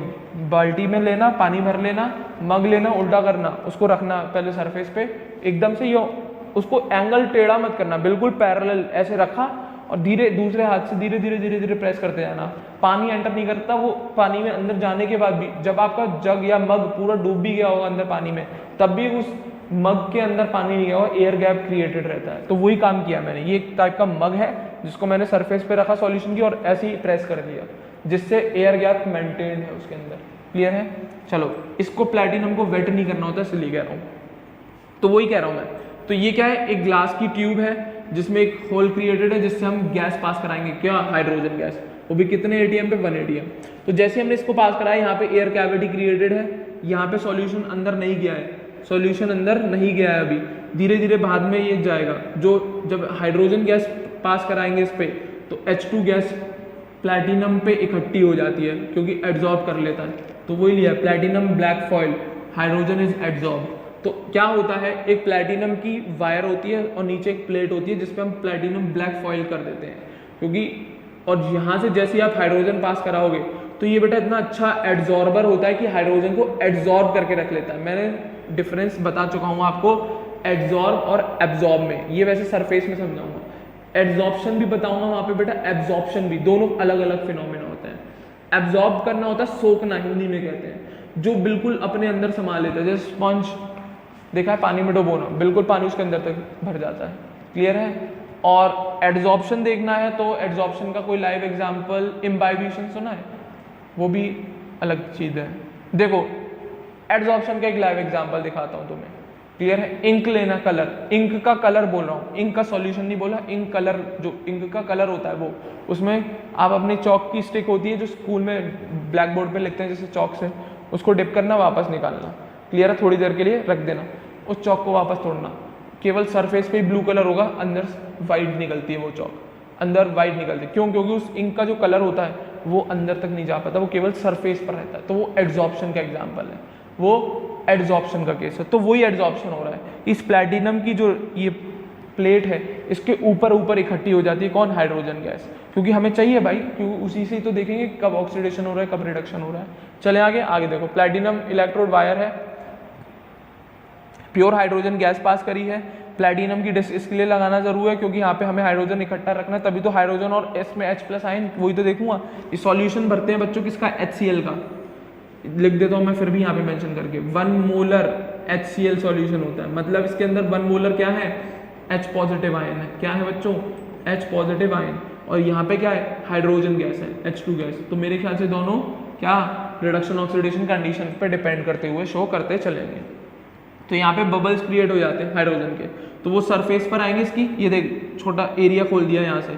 बाल्टी में लेना, पानी भर लेना, मग लेना, उल्टा करना, उसको रखना पहले सरफेस पे, एकदम से यो उसको एंगल टेढ़ा मत करना, बिल्कुल पैरेलल ऐसे रखा और धीरे दूसरे हाथ से धीरे धीरे धीरे धीरे प्रेस करते जाना। पानी एंटर नहीं करता, वो पानी में अंदर जाने के बाद भी, जब आपका जग या मग पूरा डूब भी गया होगा अंदर पानी में, तब भी उस मग के अंदर पानी नहीं गया होगा, एयर गैप क्रिएटेड रहता है। तो वही काम किया मैंने। ये एक टाइप का मग है जिसको मैंने सरफेस पे रखा सॉल्यूशन की और ऐसे ही प्रेस कर दिया, जिससे एयर गैप मेंटेन है उसके अंदर। क्लियर है। चलो, इसको प्लैटिनम को वेट नहीं करना होता, इसलिए कह रहा हूँ। तो वही कह रहा हूँ मैं। तो ये क्या है, एक ग्लास की ट्यूब है जिसमें एक होल क्रिएटेड है जिससे हम गैस पास कराएंगे, क्या, हाइड्रोजन गैस, वो भी कितने एटीएम पे, 1 ATM। तो जैसे हमने इसको पास कराया, यहाँ पे एयर कैविटी क्रिएटेड है, यहाँ पे सॉल्यूशन अंदर नहीं गया है, सॉल्यूशन अंदर नहीं गया है अभी, धीरे धीरे बाद में ये जाएगा। जो जब हाइड्रोजन गैस पास कराएंगे इस पे, तो H2 गैस प्लैटिनम पे इकट्ठी हो जाती है क्योंकि एब्जॉर्ब कर लेता है। तो वही लिया, platinum black foil, hydrogen is absorb. तो क्या होता है, एक प्लैटिनम की वायर होती है और नीचे एक प्लेट होती है जिसपे हम प्लैटिनम ब्लैक फॉइल कर देते हैं, क्योंकि और यहाँ से जैसे ही आप हाइड्रोजन पास कराओगे तो ये बेटा इतना अच्छा एड्जॉर्बर होता है कि हाइड्रोजन को एड्जॉर्ब करके रख लेता है। मैंने डिफरेंस बता चुका हूँ आपको एड्जॉर्ब और एब्जॉर्ब में, ये वैसे सरफेस में समझाऊंगा। एड्जॉर्प्शन भी बताऊंगा वहाँ पे बेटा, एब्जॉर्प्शन भी, दोनों अलग अलग फिनोमेना होते हैं। एब्जॉर्ब करना होता है सोखना, हिंदी में कहते हैं, जो बिल्कुल अपने अंदर समा लेता है, जैसे स्पंज देखा है, पानी में डुबोना, बिल्कुल पानी उसके अंदर तक भर जाता है। क्लियर है। और एड्जॉर्प्शन देखना है तो एड्जॉर्प्शन का कोई लाइव एग्जांपल, इम्बाइबिशन सुना है, वो भी अलग चीज़ है। देखो एड्जॉर्प्शन का एक लाइव एग्जांपल दिखाता हूँ तुम्हें। क्लियर है। इंक लेना, कलर, इंक का कलर बोल रहा हूँ, इंक का सॉल्यूशन नहीं बोला, इंक कलर, जो इंक का कलर होता है वो, उसमें आप अपनी चौक की स्टिक होती है जो स्कूल में ब्लैक बोर्ड पे लिखते हैं जैसे चौक से, उसको डिप करना, वापस निकालना, क्लियर है, थोड़ी देर के लिए रख देना, उस चौक को वापस तोड़ना, केवल सरफेस पे ब्लू कलर होगा, अंदर वाइट निकलती है वो चौक, अंदर वाइट निकलती है, क्यों? क्योंकि उस इंक का जो कलर होता है वो अंदर तक नहीं जा पाता, वो केवल सरफेस पर रहता है, तो वो एड्जॉर्प्शन का एग्जाम्पल है, वो एड्जॉर्प्शन का केस है। तो वही एड्जॉर्प्शन हो रहा है, इस प्लैटिनम की जो ये प्लेट है इसके ऊपर ऊपर इकट्ठी हो जाती है, कौन? हाइड्रोजन गैस, क्योंकि हमें चाहिए भाई, क्योंकि उसी से ही तो देखेंगे कब ऑक्सीडेशन हो रहा है, कब रिडक्शन हो रहा है। चले आगे, आगे देखो, प्लैटिनम इलेक्ट्रोड वायर है, प्योर हाइड्रोजन गैस पास करी है, प्लैटिनम की डिस्क इसके लिए लगाना जरूर है क्योंकि यहाँ पे हमें हाइड्रोजन इकट्ठा रखना है, तभी तो हाइड्रोजन और एस में H प्लस आयन, वही तो देखूंगा। ये सॉल्यूशन भरते हैं बच्चों किसका? HCl का, लिख देता हूँ मैं फिर भी यहाँ पे मेंशन करके, 1 मोलर HCl सॉल्यूशन होता है, मतलब इसके अंदर 1 मोलर क्या है? H पॉजिटिव आयन है, क्या है बच्चों? H पॉजिटिव आयन, और यहाँ पे क्या है? हाइड्रोजन गैस है, H2 गैस। तो मेरे ख्याल से दोनों क्या रिडक्शन ऑक्सीडेशन कंडीशन पे डिपेंड करते हुए शो करते चलेंगे। तो यहाँ पे बबल्स क्रिएट हो जाते हैं हाइड्रोजन के, तो वो सरफेस पर आएंगे इसकी, ये देख छोटा एरिया खोल दिया यहाँ से,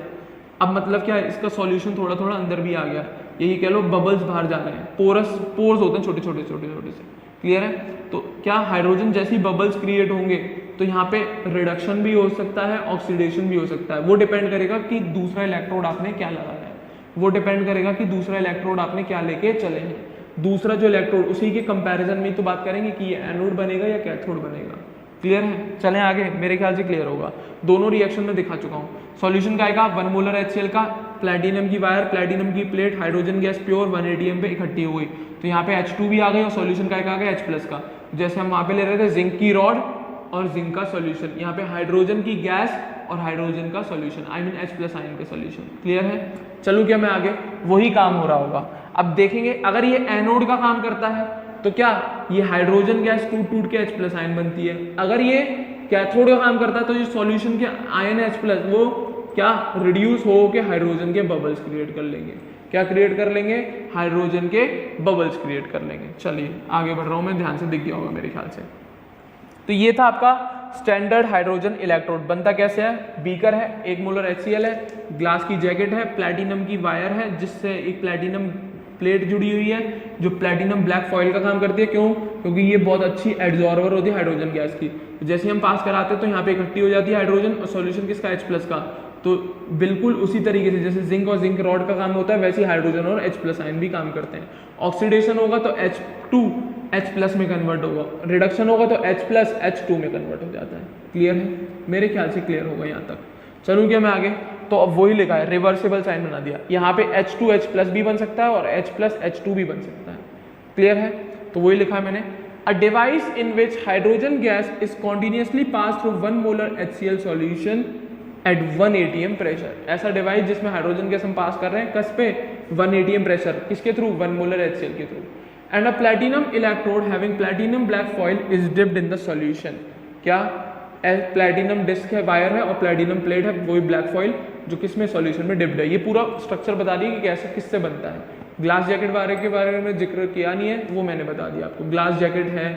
अब मतलब क्या है, इसका सॉल्यूशन थोड़ा थोड़ा अंदर भी आ गया, यही कह लो बबल्स बाहर जा रहे हैं, पोर्स होते हैं छोटे छोटे से, क्लियर है। तो क्या हाइड्रोजन जैसी बबल्स क्रिएट होंगे तो यहाँ पे रिडक्शन भी हो सकता है, ऑक्सीडेशन भी हो सकता है, वो डिपेंड करेगा कि दूसरा इलेक्ट्रोड आपने क्या लगाया है, वो डिपेंड करेगा कि दूसरा इलेक्ट्रोड आपने क्या लेके चले हैं, दूसरा जो इलेक्ट्रोड, उसी के कंपैरिजन में तो बात करेंगे कि ये एनोड बनेगा या कैथोड बनेगा, क्लियर है। चलें आगे, मेरे ख्याल से क्लियर होगा, दोनों रिएक्शन में दिखा चुका हूँ। सॉल्यूशन का आएगा 1 मोलर HCl का, प्लैटिनम की वायर, प्लैटिनम की plate, hydrogen gas pure 1 ATM पे इकट्ठी हुई, तो यहाँ पे H2 भी आ गई और सॉल्यूशन का आ गया H प्लस का, जैसे हम वहाँ पे ले रहे थे जिंक की रॉड और जिंक का सॉल्यूशन, यहाँ पे हाइड्रोजन की गैस और हाइड्रोजन का solution, I mean H plus ion का सॉल्यूशन, क्लियर है। चलो क्या मैं आगे, वही काम हो रहा होगा। अब देखेंगे अगर ये एनोड का काम करता है तो क्या ये हाइड्रोजन गैस टूट के H प्लस आयन बनती है, अगर ये कैथोड का काम करता है तो ये सॉल्यूशन के आयन H प्लस वो क्या रिड्यूस हो के हाइड्रोजन के बबल्स क्रिएट कर लेंगे, क्या क्रिएट कर लेंगे? हाइड्रोजन के बबल्स क्रिएट कर लेंगे। चलिए आगे बढ़ रहा हूँ मैं, ध्यान से दिख गया होगा मेरे ख्याल से। तो ये था आपका स्टैंडर्ड हाइड्रोजन इलेक्ट्रोड, बनता कैसे है? बीकर है, 1 मोलर HCl है, ग्लास की जैकेट है, प्लैटिनम की वायर है जिससे एक प्लैटिनम प्लेट जुड़ी हुई है जो प्लैटिनम ब्लैक फॉइल का काम करती है, क्यों? क्योंकि ये बहुत अच्छी एड्जॉर्बर होती है हाइड्रोजन गैस की, जैसे हम पास कराते हैं तो यहाँ पे इकट्ठी हो जाती है हाइड्रोजन और सॉल्यूशन किसका? H प्लस का। तो बिल्कुल उसी तरीके से जैसे जिंक और जिंक रॉड का काम होता है वैसे ही हाइड्रोजन और H प्लस आयन भी काम करते हैं। ऑक्सीडेशन होगा तो H2 H प्लस में कन्वर्ट होगा, रिडक्शन होगा तो H प्लस H2 में कन्वर्ट हो जाता है, क्लियर है, मेरे ख्याल से क्लियर होगा यहाँ तक। चलूँ क्या मैं आगे, तो अब वही लिखा है, रिवर्सिबल साइन बना दिया, यहाँ पे H2 H प्लस भी बन सकता है और H प्लस H2 भी बन सकता है, क्लियर है। तो वही लिखा है मैंने, a device in which hydrogen gas is continuously pass through 1 molar HCl solution at 1 ATM pressure, ऐसा डिवाइस जिसमें हाइड्रोजन गैस हम पास कर रहे हैं, कस पे? 1 ATM प्रेशर, किसके थ्रू? 1 मोलर HCl के through, and a platinum electrode having platinum black foil is dipped in the solution, क्या? प्लैटिनम डिस्क है, वायर है और प्लैटिनम प्लेट है, वही ब्लैक फॉइल जो किसमें? सॉल्यूशन में डिप्ड है। ये पूरा स्ट्रक्चर बता दिया कि कैसे किससे बनता है। ग्लास जैकेट वायर के बारे में जिक्र किया नहीं है, वो मैंने बता दिया आपको, ग्लास जैकेट है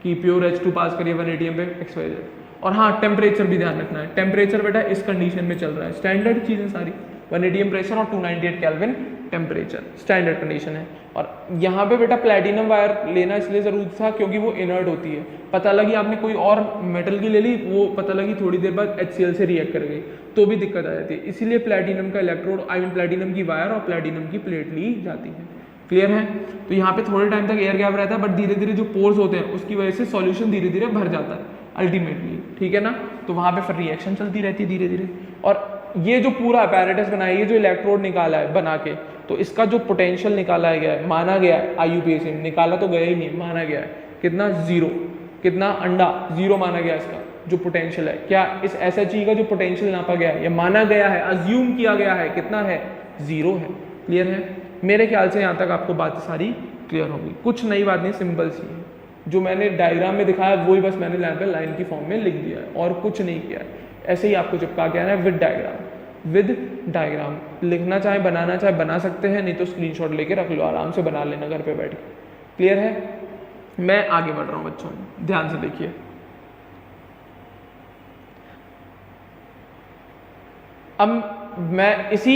कि प्योर H2 पास करिए 1 ATM पे XYZ। और हाँ, टेम्परेचर भी ध्यान रखना है, टेम्परेचर बेटा इस कंडीशन में चल रहा है, स्टैंडर्ड चीज़ें सारी, 1 ATM प्रेशर और 298 केल्विन टेम्परेचर, स्टैंडर्ड कंडीशन है। और यहाँ पे बेटा प्लैटिनम वायर लेना इसलिए जरूरी था क्योंकि वो इनर्ट होती है, पता लगी आपने कोई और मेटल की ले ली, वो पता लगी थोड़ी देर बाद HCl से रिएक्ट कर गई तो भी दिक्कत आ जाती है, इसीलिए प्लैटिनम का इलेक्ट्रोड, आई मीन प्लैटिनम की वायर और प्लैटिनम की प्लेट ली जाती है, क्लियर है। तो यहाँ पे थोड़े टाइम तक एयर गैप रहता है, बट धीरे धीरे जो पोर्स होते हैं उसकी वजह से सॉल्यूशन धीरे धीरे भर जाता है अल्टीमेटली, ठीक है ना। तो वहाँ पे फिर रिएक्शन चलती रहती है धीरे धीरे। और ये जो पूरा अपैरेटस बनाया, ये जो इलेक्ट्रोड निकाला है बना के, तो इसका जो पोटेंशियल निकाला गया है, माना गया है IUPAC में, निकाला तो गया ही नहीं, माना गया है कितना? 0, कितना? अंडा 0 माना गया इसका जो पोटेंशियल है। क्या इस SHE का जो पोटेंशियल नापा गया है, ये माना गया है, अज्यूम किया गया है, कितना है? 0 है, क्लियर है। मेरे ख्याल से यहाँ तक आपको बात सारी क्लियर होगी, कुछ नई बात नहीं, सिंपल सी है, जो मैंने डायग्राम में दिखाया वही बस मैंने यहाँ पे लाइन की फॉर्म में लिख दिया है और कुछ नहीं किया है, ऐसे ही आपको चिपका के आना है विद डायग्राम, लिखना चाहे बनाना चाहे बना सकते हैं, नहीं तो स्क्रीनशॉट लेके रख लो, आराम से बना लेना घर पे बैठ के, क्लियर है। मैं आगे बढ़ रहा हूँ बच्चों, ध्यान से देखिए, अब मैं इसी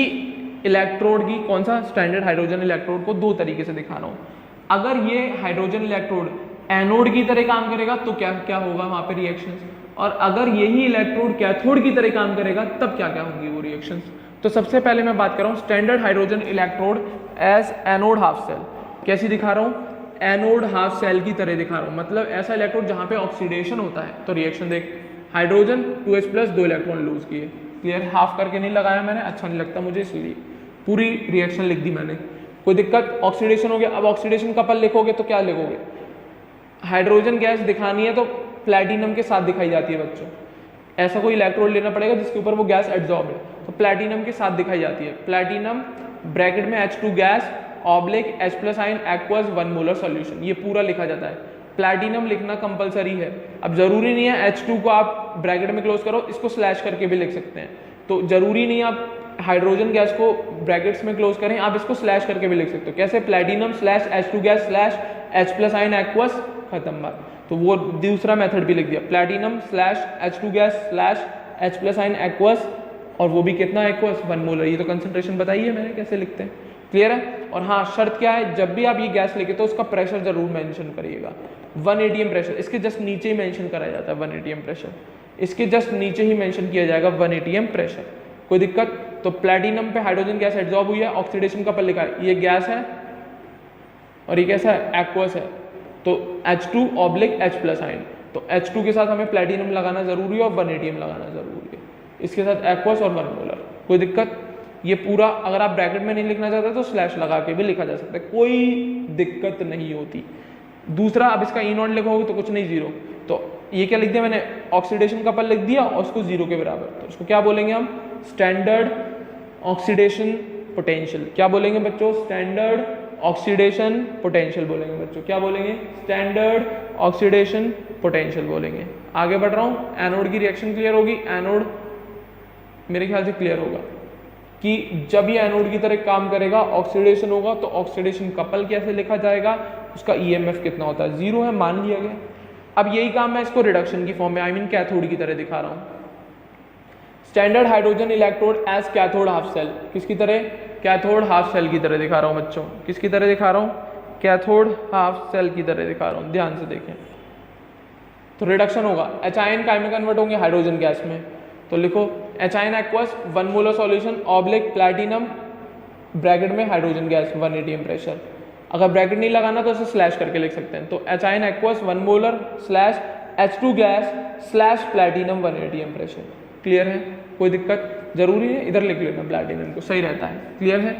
इलेक्ट्रोड की कौन सा स्टैंडर्ड हाइड्रोजन इलेक्ट्रोड को दो तरीके से दिखा रहा हूँ। अगर ये हाइड्रोजन इलेक्ट्रोड एनोड की तरह काम करेगा तो क्या क्या होगा वहाँ पे रिएक्शंस, और अगर यही इलेक्ट्रोड कैथोड की तरह काम करेगा तब क्या क्या होंगी वो रिएक्शंस। तो सबसे पहले मैं बात कर रहा हूँ standard hydrogen electrode as anode half cell. कैसी दिखा रहा हूँ? एनोड हाफ सेल की तरह दिखा रहा हूँ, मतलब ऐसा इलेक्ट्रोड जहाँ पे ऑक्सीडेशन होता है। तो रिएक्शन देख, हाइड्रोजन 2H+ 2 इलेक्ट्रॉन लूज किए, क्लियर। हाफ करके नहीं लगाया मैंने, अच्छा नहीं लगता मुझे, इसलिए पूरी रिएक्शन लिख दी मैंने। कोई दिक्कत? ऑक्सीडेशन हो गया। अब ऑक्सीडेशन कपल लिखोगे तो क्या लिखोगे? हाइड्रोजन गैस दिखानी है तो प्लैटिनम के साथ दिखाई जाती है बच्चों। ऐसा कोई इलेक्ट्रोड लेना पड़ेगा जिसके ऊपर वो गैस एड्सॉर्ब है, तो प्लैटिनम के साथ दिखाई जाती है। प्लैटिनम ब्रैकेट में H2 gas oblique H+ ion aqueous 1 molar solution, ये पूरा लिखा जाता है। प्लैटिनम लिखना कंपलसरी है। अब जरूरी नहीं है H2 को आप ब्रैकेट में क्लोज करो, इसको स्लैश करके भी लिख सकते हैं। तो जरूरी नहीं आप हाइड्रोजन गैस को ब्रैकेट्स में क्लोज करें, आप इसको स्लैश करके भी लिख सकते हो। कैसे? Platinum slash H2 gas slash H+ ion aqueous, खत्म बात। तो वो दूसरा मेथड भी लिख दिया, platinum slash H2 gas slash H+ ion aqueous, और वो भी कितना एक्वस? 1 मोलर। ये तो कंसंट्रेशन बताई है मैंने कैसे लिखते हैं, क्लियर है। और हाँ, शर्त क्या है, जब भी आप ये गैस लिखे तो उसका प्रेशर जरूर मेंशन करिएगा। 1 atm प्रेशर, इसके जस्ट नीचे ही मेंशन कराया जाता है 1 atm प्रेशर, इसके जस्ट नीचे ही मेंशन किया जाएगा 1 atm प्रेशर। कोई दिक्कत? तो प्लैटिनम पे हाइड्रोजन गैस एड्सॉर्ब हुई है, ऑक्सीडेशन का पल लिखा है, ये गैस है और ये कैसा है? एक्वस है। तो H2 ऑब्लिक H+ आयन, तो H2 के साथ हमें प्लैटिनम लगाना जरूरी है और 1 atm लगाना जरूरी है, इसके साथ एक्वस और 1 मोलर। कोई दिक्कत? ये पूरा अगर आप ब्रैकेट में नहीं लिखना चाहते तो स्लैश लगा के भी लिखा जा सकता है, कोई दिक्कत नहीं होती। दूसरा, अब इसका E0 लिखोगे तो कुछ नहीं, 0। तो ये क्या लिख दिया मैंने? ऑक्सीडेशन का पल लिख दिया और उसको 0 के बराबर, तो उसको क्या बोलेंगे हम? Standard oxidation potential. क्या बोलेंगे बच्चों? स्टैंडर्ड ऑक्सीडेशन पोटेंशियल बोलेंगे बच्चों। क्या बोलेंगे? स्टैंडर्ड ऑक्सीडेशन पोटेंशियल बोलेंगे। आगे बढ़ रहा हूँ, एनोड की रिएक्शन क्लियर होगी। एनोड मेरे ख्याल से क्लियर होगा कि जब ये एनोड की तरह काम करेगा, ऑक्सीडेशन होगा, तो ऑक्सीडेशन कपल कैसे लिखा जाएगा, उसका EMF कितना होता है? 0 है, मान लिया गया। अब यही काम मैं इसको रिडक्शन की फॉर्म में, आई मीन कैथोड की तरह दिखा रहा हूँ। Standard hydrogen electrode as cathode half cell, किसकी तरह? कैथोड हाफ सेल की तरह दिखा रहा हूँ बच्चों। किसकी तरह दिखा रहा हूँ? कैथोड हाफ सेल की तरह दिखा रहा हूँ, ध्यान से देखें। तो रिडक्शन होगा, H आयन काय में कन्वर्ट होंगे? हाइड्रोजन गैस में। तो लिखो H ion aqueous 1 molar solution oblique platinum bracket में हाइड्रोजन गैस 1 atm प्रेशर। अगर ब्रैकेट नहीं लगाना तो इसे स्लैश करके लिख सकते हैं। तो H ion aqueous 1 molar slash H2 gas slash platinum 1 atm pressure. Clear है? कोई दिक्कत? जरूरी है इधर लिख लेना प्लैटिनम को, सही रहता है। क्लियर है?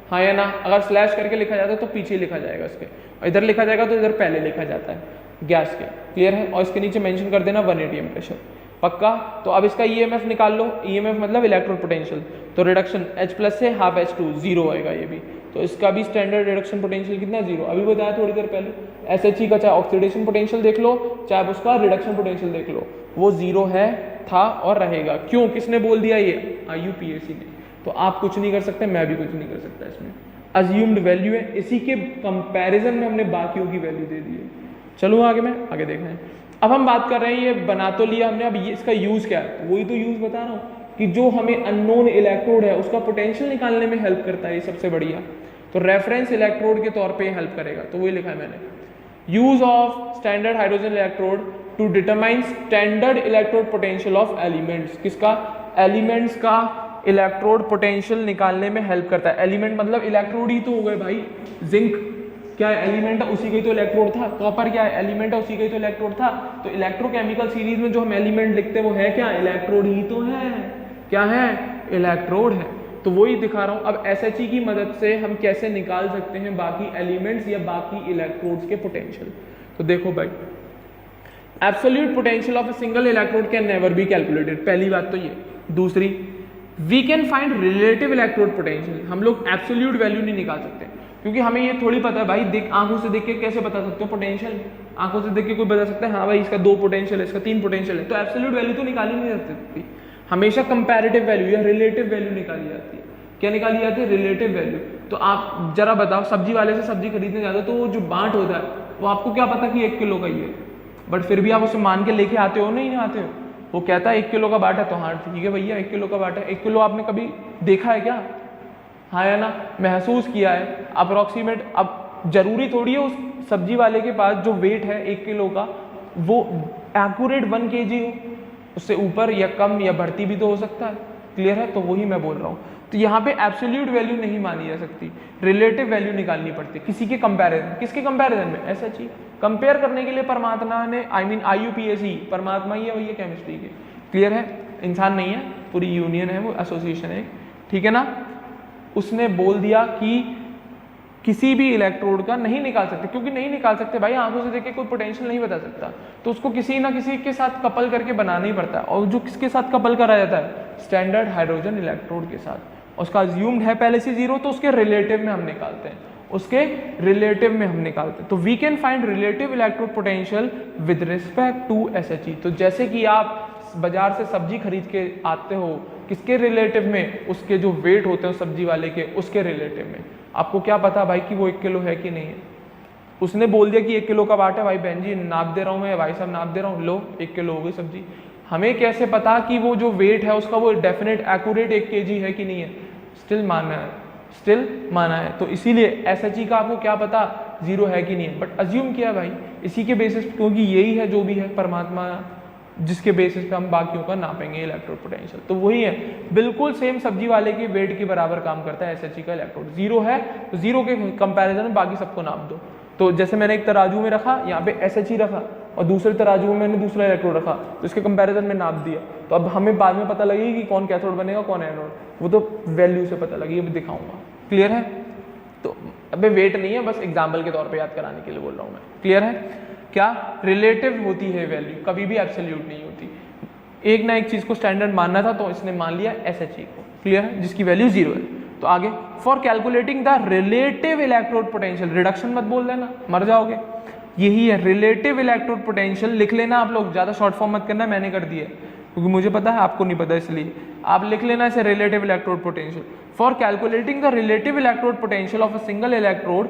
हाँ या ना? अगर स्लैश करके लिखा जाता है तो पीछे लिखा जाएगा इसके, और इधर लिखा जाएगा तो इधर पहले लिखा जाता है गैस के। क्लियर है? और इसके नीचे मेंशन कर देना 1 atm प्रेशर, पक्का। तो अब इसका EMF निकाल लो, EMF मतलब इलेक्ट्रोड पोटेंशियल। तो रिडक्शन H+ से हाफ H2 0 आएगा ये भी, तो इसका भी स्टैंडर्ड रिडक्शन पोटेंशियल कितना? 0। अभी बताया थोड़ी देर पहले। SHE का चाहे ऑक्सीडेशन पोटेंशियल देख लो, चाहे उसका रिडक्शन पोटेंशियल देख लो, वो 0 है, था और रहेगा। क्यों? किसने बोल दिया? ये IUPAC ने। तो आप कुछ नहीं कर सकते, मैं भी कुछ नहीं कर सकता इसमें। अज्यूम्ड वैल्यू है, इसी के कंपैरिजन में हमने बाकियों की वैल्यू दे दी है। चलो आगे, मैं आगे देखें। अब हम बात कर रहे हैं, ये बना तो लिया हमने, अब ये इसका यूज क्या है? वही तो यूज बता रहा हूँ कि जो हमें अननोन इलेक्ट्रोड है उसका पोटेंशियल निकालने में हेल्प करता है, ये सबसे बढ़िया। तो रेफरेंस इलेक्ट्रोड के तौर पे हेल्प करेगा, तो वही लिखा है मैंने। Use of standard hydrogen electrode to determine standard electrode potential of elements. किसका? एलिमेंट्स का इलेक्ट्रोड पोटेंशियल निकालने में हेल्प करता है। एलिमेंट मतलब इलेक्ट्रोड ही तो हो गए भाई। जिंक क्या है? एलिमेंट है, उसी का ही तो इलेक्ट्रोड था। कॉपर क्या है? एलिमेंट है, उसी का ही तो इलेक्ट्रोड था। तो इलेक्ट्रोकेमिकल सीरीज में जो हम एलिमेंट लिखते हैं वो है क्या? इलेक्ट्रोड ही तो है। क्या है? इलेक्ट्रोड है। तो वही दिखा रहा हूं। अब SHE की मदद से हम कैसे निकाल सकते हैं बाकी एलिमेंट्स या बाकी इलेक्ट्रोड्स के पोटेंशियल। तो देखो भाई, absolute potential of a single electrode can never be calculated, पहली बात तो ये। दूसरी, we can find relative electrode potential. हम लोग एब्सोल्यूट वैल्यू नहीं निकाल सकते, क्योंकि हमें ये थोड़ी पता है भाई। देख, आंखों से देख के कैसे बता सकते हो पोटेंशियल? आंखों से देख के कोई बता सकता है हाँ भाई इसका 2 पोटेंशियल है, इसका 3 पोटेंशियल है। तो एब्सोल्यूट वैल्यू तो निकाली नहीं जा सकती, हमेशा कंपैरेटिव वैल्यू या रिलेटिव वैल्यू निकाली जाती है। क्या निकाली जाती है? Relative value. तो आप जरा बताओ, सब्जी वाले से सब्जी खरीदने जाते हो तो वो जो बांट होता है वो आपको क्या पता कि 1 किलो का ही है, बट फिर भी आप उसे मान के लेके आते हो नहीं आते हो? वो कहता है 1 किलो का बाट है, तो हाँ ठीक है भैया 1 किलो का बाट है। 1 किलो आपने कभी देखा है क्या? हाँ या ना, महसूस किया है अप्रोक्सीमेट। अब जरूरी थोड़ी है उस सब्जी वाले के पास जो वेट है 1 किलो का वो एक्यूरेट 1 kg हो, उससे ऊपर या कम या बढ़ती भी तो हो सकता है। क्लियर है? तो वही मैं बोल रहा हूँ। तो यहाँ पे एब्सोल्यूट वैल्यू नहीं मानी जा सकती, रिलेटिव वैल्यू निकालनी पड़ती है किसी के कंपैरिजन। किसके कंपैरिजन में? SHE कंपेयर करने के लिए परमात्मा ने IUPAC परमात्मा ही है भैया केमिस्ट्री के। क्लियर है? इंसान नहीं है, पूरी यूनियन है, वो एसोसिएशन है, ठीक है ना। उसने बोल दिया कि किसी भी इलेक्ट्रोड का नहीं निकाल सकते, क्योंकि नहीं निकाल सकते भाई, आंखों से देख के कोई पोटेंशियल नहीं बता सकता, तो उसको किसी ना किसी के साथ कपल करके बनाना ही पड़ता है। और जो किसके साथ कपल करा जाता है? स्टैंडर्ड हाइड्रोजन इलेक्ट्रोड के साथ। उसका अज्यूम्ड है पहले से 0, तो उसके रिलेटिव में हम निकालते हैं, उसके रिलेटिव में हम निकालते हैं। तो we can find relative electrode potential with respect to SHE। तो जैसे कि आप बाजार से सब्जी खरीद के आते हो, किसके रिलेटिव में? उसके जो वेट होते हैं सब्जी वाले के, उसके रिलेटिव में। आपको क्या पता भाई कि वो 1 किलो है कि नहीं है? उसने बोल दिया कि 1 किलो का बाट है, भाई बहन जी नाप दे रहा हूँ मैं, भाई साहब नाप दे रहा हूँ, लो 1 किलो हो गई सब्जी। हमें कैसे पता कि वो जो वेट है उसका वो डेफिनेट एक्यूरेट 1 kg है कि नहीं है? स्टिल माना है, स्टिल माना है। तो इसीलिए SHE का आपको क्या पता 0 है कि नहीं है, बट अज्यूम किया भाई इसी के बेसिस, क्योंकि यही है जो भी है परमात्मा जिसके बेसिस पे हम बाकियों का नापेंगे इलेक्ट्रोड पोटेंशियल। तो वही है, बिल्कुल सेम सब्जी वाले के वेट के बराबर काम करता है SHE का इलेक्ट्रोड। 0 है तो 0 के कंपैरिजन में बाकी सबको नाप दो। तो जैसे मैंने एक तराजू में रखा, यहाँ पे SHE रखा, और दूसरे तराजू में मैंने दूसरा इलेक्ट्रोड रखा, तो इसके कंपैरिजन में नाप दिया। तो अब हमें बाद में पता लगेगी कि कौन कैथोड बनेगा कौन एनोड, वो तो वैल्यू से पता लगेगी, अभी दिखाऊंगा। क्लियर है? तो अबे वेट नहीं है, बस एग्जाम्पल के तौर पर याद कराने के लिए बोल रहा हूँ मैं। क्लियर है? क्या रिलेटिव होती है वैल्यू, कभी भी एब्सोल्यूट नहीं होती। एक ना एक चीज को स्टैंडर्ड मानना था, तो इसने मान लिया SHE को। क्लियर है? जिसकी वैल्यू 0 है। तो आगे, for calculating the relative electrode potential, reduction मत बोल देना, मर जाओगे। यही है रिलेटिव इलेक्ट्रोड पोटेंशियल, लिख लेना आप लोग, ज्यादा शॉर्ट फॉर्म मत करना, मैंने कर दिया क्योंकि मुझे पता है आपको नहीं पता, इसलिए आप लिख लेना इसे relative electrode potential. For calculating the relative electrode potential of a single electrode,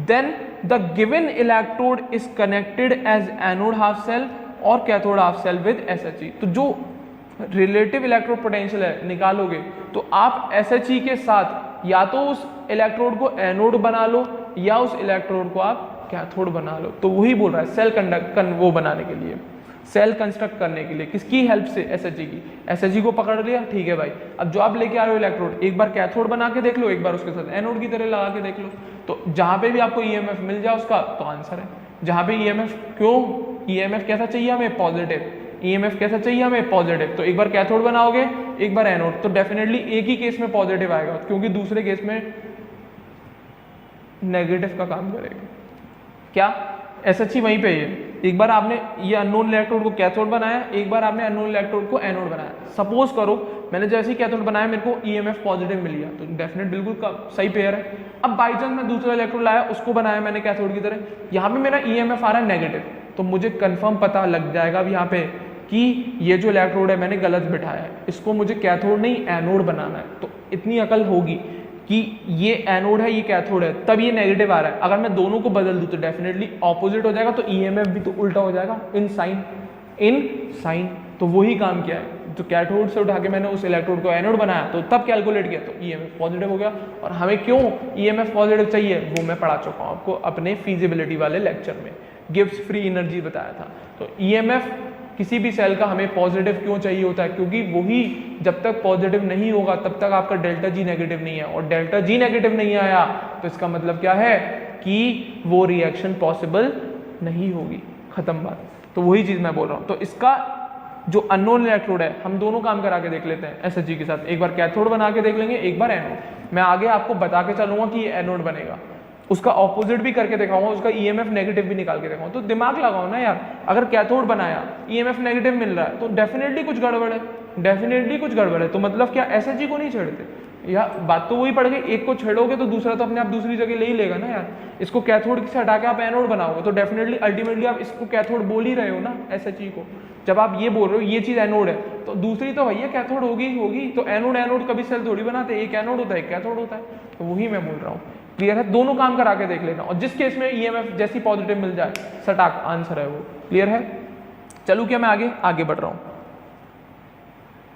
then the given electrode is connected as anode half cell और cathode half cell with SHE। तो जो रिलेटिव इलेक्ट्रोड पोटेंशियल है निकालोगे, तो आप SHE के साथ या तो उस इलेक्ट्रोड को एनोड बना लो या उस इलेक्ट्रोड को आप कैथोड बना लो। तो वही बोल रहा है सेल वो बनाने के लिए, सेल कंस्ट्रक्ट करने के लिए, किसकी हेल्प से? SHE की। SHE को पकड़ लिया, ठीक है भाई। अब जो आप लेके आ रहे हो इलेक्ट्रोड, एक बार कैथोड बना के देख लो, एक बार उसके साथ एनोड की तरह लगा के देख लो। तो जहां पे भी आपको EMF मिल जाए उसका, तो आंसर है। जहां पे EMF, क्यों EMF कैसा चाहिए हमें? पॉजिटिव। EMF कैसा चाहिए हमें? पॉजिटिव। तो एक बार कैथोड बनाओगे, एक बार एनोड, तो डेफिनेटली एक ही केस में पॉजिटिव आएगा, क्योंकि दूसरे केस में नेगेटिव का काम करेगा। क्या? SHE वहीं पे है। एक बार आपने ये अननोन इलेक्ट्रोड को कैथोड बनाया, एक बार आपने अननोन इलेक्ट्रोड को एनोड बनाया। सपोज करो मैंने जैसे ही कैथोड बनाया मेरे को EMF पॉजिटिव मिल गया, तो डेफिनेट बिल्कुल सही पेयर है। अब बाई चांस मैं दूसरा इलेक्ट्रोड लाया, उसको बनाया मैंने कैथोड की तरह, यहाँ पे मेरा EMF आ रहा है नेगेटिव, तो मुझे कंफर्म पता लग जाएगा अब यहाँ पे कि ये जो इलेक्ट्रोड है मैंने गलत बिठाया है, इसको मुझे कैथोड नहीं एनोड बनाना है। तो इतनी अकल होगी कि ये एनोड है ये कैथोड है, तब ये नेगेटिव आ रहा है। अगर मैं दोनों को बदल दूं तो डेफिनेटली ऑपोजिट हो जाएगा, तो EMF भी तो उल्टा हो जाएगा, इन साइन। तो वही काम किया है, तो कैथोड से उठा के मैंने उस इलेक्ट्रोड को एनोड बनाया, तो तब कैलकुलेट किया तो EMF पॉजिटिव हो गया। और हमें क्यों EMF पॉजिटिव चाहिए वो मैं पढ़ा चुका हूँ आपको अपने फिजिबिलिटी वाले लेक्चर में, गिब्स फ्री एनर्जी बताया था। तो EMF किसी भी सेल का हमें पॉजिटिव क्यों चाहिए होता है? क्योंकि वही जब तक पॉजिटिव नहीं होगा तब तक आपका डेल्टा G नेगेटिव नहीं है, और डेल्टा G नेगेटिव नहीं आया तो इसका मतलब क्या है कि वो रिएक्शन पॉसिबल नहीं होगी, खत्म बात। तो वही चीज मैं बोल रहा हूँ। तो इसका जो अननोन इलेक्ट्रोड है हम दोनों काम करा के देख लेते हैं SHE के साथ, एक बार कैथोड बना के देख लेंगे, एक बार एनोड। मैं आगे आपको बता के चलूंगा कि ये एनोड बनेगा, उसका ऑपोजिट भी करके दिखाऊंगा, उसका EMF नेगेटिव भी निकाल के दिखाऊंगा। तो दिमाग लगाओ ना यार, अगर कैथोड बनाया EMF नेगेटिव मिल रहा है तो डेफिनेटली कुछ गड़बड़ है, डेफिनेटली कुछ गड़बड़ है। तो मतलब क्या SHE को नहीं छेड़ते? या बात तो वही पड़ गई, एक को छेड़ोगे तो दूसरा तो अपने आप दूसरी जगह ले ही लेगा ना यार। इसको कैथोड से हटा के आप एनोड बनाओगे तो डेफिनेटली अल्टीमेटली आप इसको कैथोड बोल ही रहे हो ना SHE को। जब आप ये बोल रहे हो ये चीज एनोड है तो दूसरी तो भैया कैथोड होगी। तो एनोड कभी सेल थोड़ी बनाते, एक एनोड होता है एक कैथोड होता है। तो वही मैं बोल रहा हूँ। क्लियर है? दोनों काम करा के देख लेना, और जिस केस में EMF जैसी पॉजिटिव मिल जाए सटाक आंसर है वो। क्लियर है? चलू क्या मैं आगे बढ़ रहा हूँ।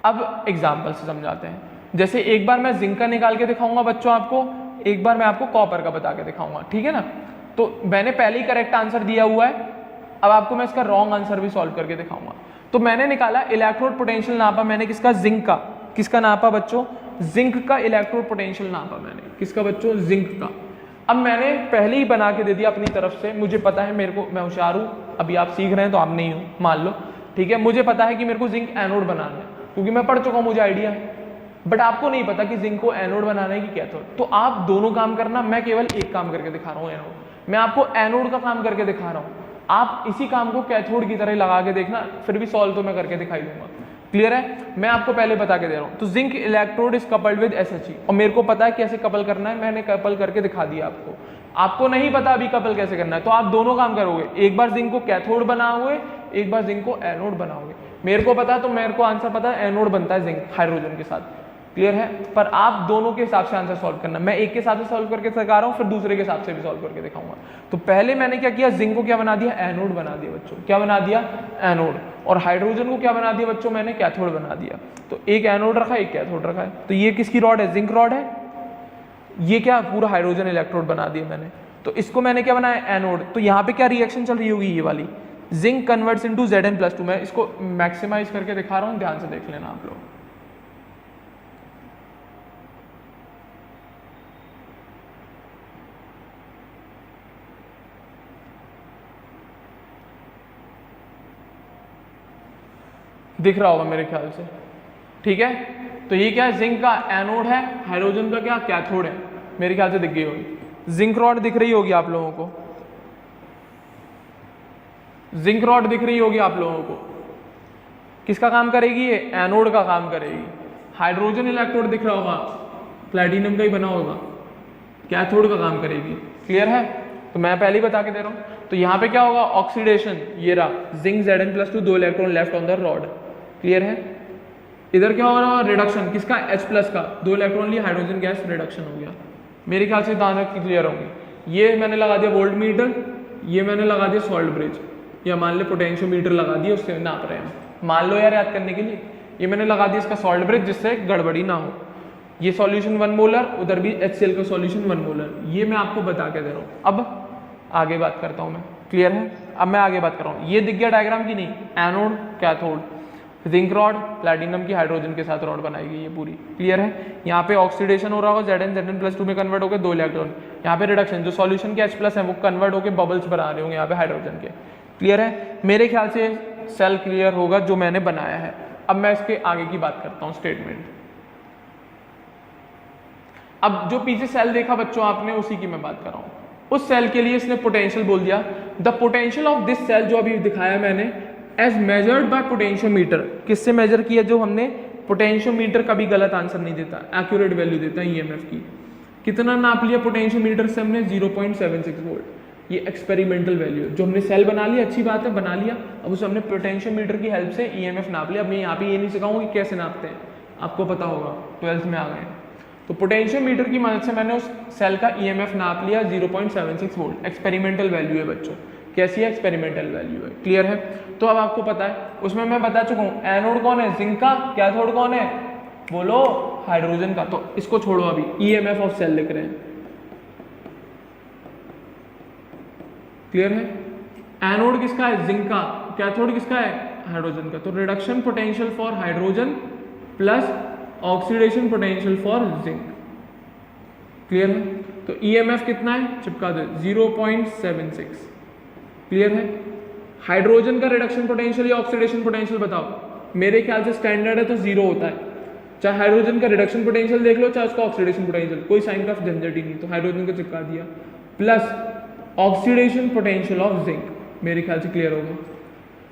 अब एग्जाम्पल से समझाते हैं। जैसे एक बार मैं जिंक का निकाल के दिखाऊंगा बच्चों आपको, एक बार मैं आपको कॉपर का बता के दिखाऊंगा, ठीक है ना। तो मैंने पहले ही करेक्ट आंसर दिया हुआ है, अब आपको मैं इसका रॉन्ग आंसर भी सॉल्व करके दिखाऊंगा। तो मैंने निकाला इलेक्ट्रोड पोटेंशियल नापा मैंने किसका, जिंक का। किसका नापा बच्चों, जिंक का इलेक्ट्रोड पोटेंशियल नापा मैंने, किसका बच्चों, जिंक का। अब मैंने पहले ही बना के दे दिया अपनी तरफ से, मुझे पता है, मेरे को, मैं होशियार हूँ, अभी आप सीख रहे हैं तो आप नहीं हो मान लो, ठीक है। मुझे पता है कि मेरे को जिंक एनोड बनाना है, क्योंकि मैं पढ़ चुका हूँ, मुझे आइडिया है। बट आपको नहीं पता कि जिंक को एनोड बनाना है कि कैथोड। तो आप दोनों काम करना, मैं केवल एक काम करके दिखा रहा हूँ, एनोड। मैं आपको एनोड का काम करके दिखा रहा हूँ, आप इसी काम को कैथोड की तरह लगा के देखना, फिर भी सॉल्व तो मैं करके दिखाई दूंगा। क्लियर है, मैं आपको पहले बता के दे रहा हूँ। तो zinc electrode is coupled with SHE, और मेरे को पता है कैसे कपल करना है, मैंने कपल करके दिखा दिया आपको। आपको नहीं पता अभी कपल कैसे करना है, तो आप दोनों काम करोगे, एक बार जिंक को कैथोड बनाओगे, एक बार जिंक को एनोड बनाओगे। मेरे को पता है, तो मेरे को आंसर पता है, एनोड बनता है जिंक हाइड्रोजन के साथ। क्लियर है, पर आप दोनों के हिसाब से आंसर सॉल्व करना। मैं एक के हिसाब से सॉल्व करके दिखा रहा हूँ, फिर दूसरे के हिसाब से भी सॉल्व करके दिखाऊंगा। तो पहले मैंने क्या किया, जिंक को क्या बना दिया, एनोड बना दिया बच्चों। क्या बना दिया, एनोड। और हाइड्रोजन को क्या बना दिया बच्चों, मैंने कैथोड बना दिया। तो एक एनोड रखा, एक कैथोड रखा है। तो ये किसकी रॉड है, जिंक रॉड है। ये क्या, पूरा हाइड्रोजन इलेक्ट्रोड बना दिया मैंने। तो इसको मैंने क्या बनाया, एनोड। तो यहाँ पे क्या रिएक्शन चल रही होगी, ये वाली, जिंक कन्वर्ट्स इनटू Zn+2। मैं इसको मैक्सिमाइज करके दिखा रहा हूँ, ध्यान से देख लेना आप लोग। दिख रहा होगा मेरे ख्याल से, ठीक है। तो ये क्या है, जिंक का एनोड है, हाइड्रोजन का क्या, कैथोड है। मेरे ख्याल से दिख गई होगी। जिंक रॉड दिख रही होगी आप लोगों को, जिंक रॉड दिख रही होगी आप लोगों को। किसका काम करेगी ये, एनोड का काम करेगी। हाइड्रोजन इलेक्ट्रोड दिख रहा होगा, प्लैटिनम का ही बना होगा, कैथोड का काम करेगी। क्लियर है, तो मैं पहले ही बता के दे रहा हूँ। तो यहाँ पे क्या होगा, ऑक्सीडेशन, ये रहा zinc Zn+2, 2 electron left on the rod. Clear है, इधर क्या हो रहा है, रिडक्शन, किसका, H+ का, 2 इलेक्ट्रॉन लिए, हाइड्रोजन गैस रिडक्शन हो गया। मेरे ख्याल से दाना की क्लियर होंगी। ये मैंने लगा दिया वोल्ट मीटर, ये मैंने लगा दिया सॉल्ट ब्रिज, या मान लो पोटेंशियोमीटर लगा दिया, उससे नाप रहे हैं, मान लो यार याद करने के लिए। ये मैंने लगा दिया इसका सॉल्ट ब्रिज, जिससे गड़बड़ी ना हो। ये सॉल्यूशन 1 मोलर, उधर भी HCl का सॉल्यूशन 1 मोलर। ये मैं आपको बता के दे रहा हूँ। अब आगे बात करता हूँ मैं, क्लियर है। अब मैं आगे बात कर रहा हूँ, ये दिख गया डायग्राम की नहीं, anode cathode, zinc rod platinum की हाइड्रोजन के साथ रॉड बनाएगी ये पूरी। क्लियर है, यहाँ पे ऑक्सीडेशन हो रहा होगा, Zn+2 में कन्वर्ट होकर 2 इलेक्ट्रॉन, यहाँ पे रिडक्शन, जो सॉल्यूशन के H+ है वो कन्वर्ट होकर बबल्स बना रहे होंगे यहाँ पे हाइड्रोजन के। क्लियर है, मेरे ख्याल से सेल क्लियर होगा जो मैंने बनाया है। अब मैं इसके आगे की बात करता हूँ, स्टेटमेंट। अब जो पीछे सेल देखा बच्चों आपने, उसी की मैं बात कर रहा हूँ। उस सेल के लिए इसने पोटेंशियल बोल दिया, the potential of this cell, जो अभी दिखाया मैंने, एज मेजर्ड बाय पोटेंशियोमीटर। किससे मेजर किया, जो हमने, पोटेंशियोमीटर कभी गलत आंसर नहीं देता, एक्यूरेट वैल्यू देता है EMF की। कितना नाप लिया पोटेंशियोमीटर से हमने, 0.76 वोल्ट। ये एक्सपेरिमेंटल वैल्यू है, जो हमने सेल बना लिया, अच्छी बात है, बना लिया। अब उसे हमने पोटेंशियोमीटर की हेल्प से EMF नाप लिया। अब मैं यहाँ पे ये नहीं सिखाऊंगा कि कैसे नापते हैं, आपको पता होगा, 12th में आ गए। तो पोटेंशियोमीटर की मदद से मैंने उस सेल का EMF नाप लिया, 0.76 वोल्ट। एक्सपेरिमेंटल वैल्यू है बच्चों, कैसी है, एक्सपेरिमेंटल वैल्यू है। क्लियर है, तो अब आपको पता है, उसमें मैं बता चुका हूँ, एनोड कौन है, जिंक का, कैथोड कौन है, बोलो, हाइड्रोजन का। तो इसको छोड़ो, अभी EMF ऑफ सेल लिख रहे हैं। क्लियर है, एनोड किसका है, जिंक का, कैथोड किसका है, हाइड्रोजन का। तो reduction potential for hydrogen plus oxidation potential for zinc. Clear है, तो EMF कितना है, चिपका दो, 0.76। क्लियर है, हाइड्रोजन का रिडक्शन पोटेंशियल या ऑक्सीडेशन पोटेंशियल बताओ। मेरे ख्याल से स्टैंडर्ड है तो 0 होता है, चाहे हाइड्रोजन का रिडक्शन पोटेंशियल देख लो, चाहे उसका ऑक्सीडेशन पोटेंशियल, कोई साइन का झंझट ही नहीं। तो हाइड्रोजन को चिपका दिया, plus oxidation potential of zinc, मेरे ख्याल से क्लियर होगा।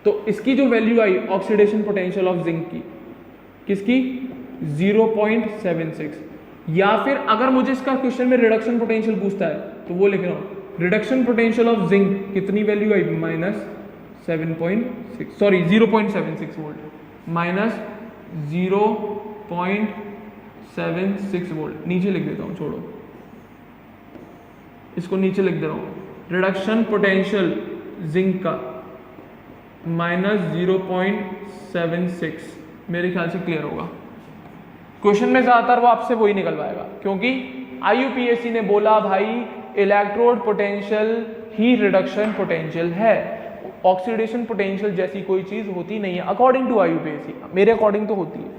तो इसकी जो value I oxidation potential of zinc की, किसकी, 0.76। या फिर अगर मुझे इसका क्वेश्चन में रिडक्शन पोटेंशियल पूछता है तो वो लिख रहा हूँ, रिडक्शन पोटेंशियल ऑफ जिंक कितनी वैल्यू आई, -0.76 वोल्ट, -0.76 वोल्ट। नीचे लिख देता हूँ, छोड़ो, इसको नीचे लिख दे रहा हूँ, रिडक्शन पोटेंशियल जिंक का -0.76 मेरे ख्याल से क्लियर होगा। क्वेश्चन में ज़्यादातर वो आपसे वही निकलवाएगा, क्योंकि IUPAC ने बोला भाई इलेक्ट्रोड पोटेंशियल ही रिडक्शन पोटेंशियल है, ऑक्सीडेशन पोटेंशियल जैसी कोई चीज़ होती नहीं है अकॉर्डिंग टू IUPAC। मेरे अकॉर्डिंग तो होती है।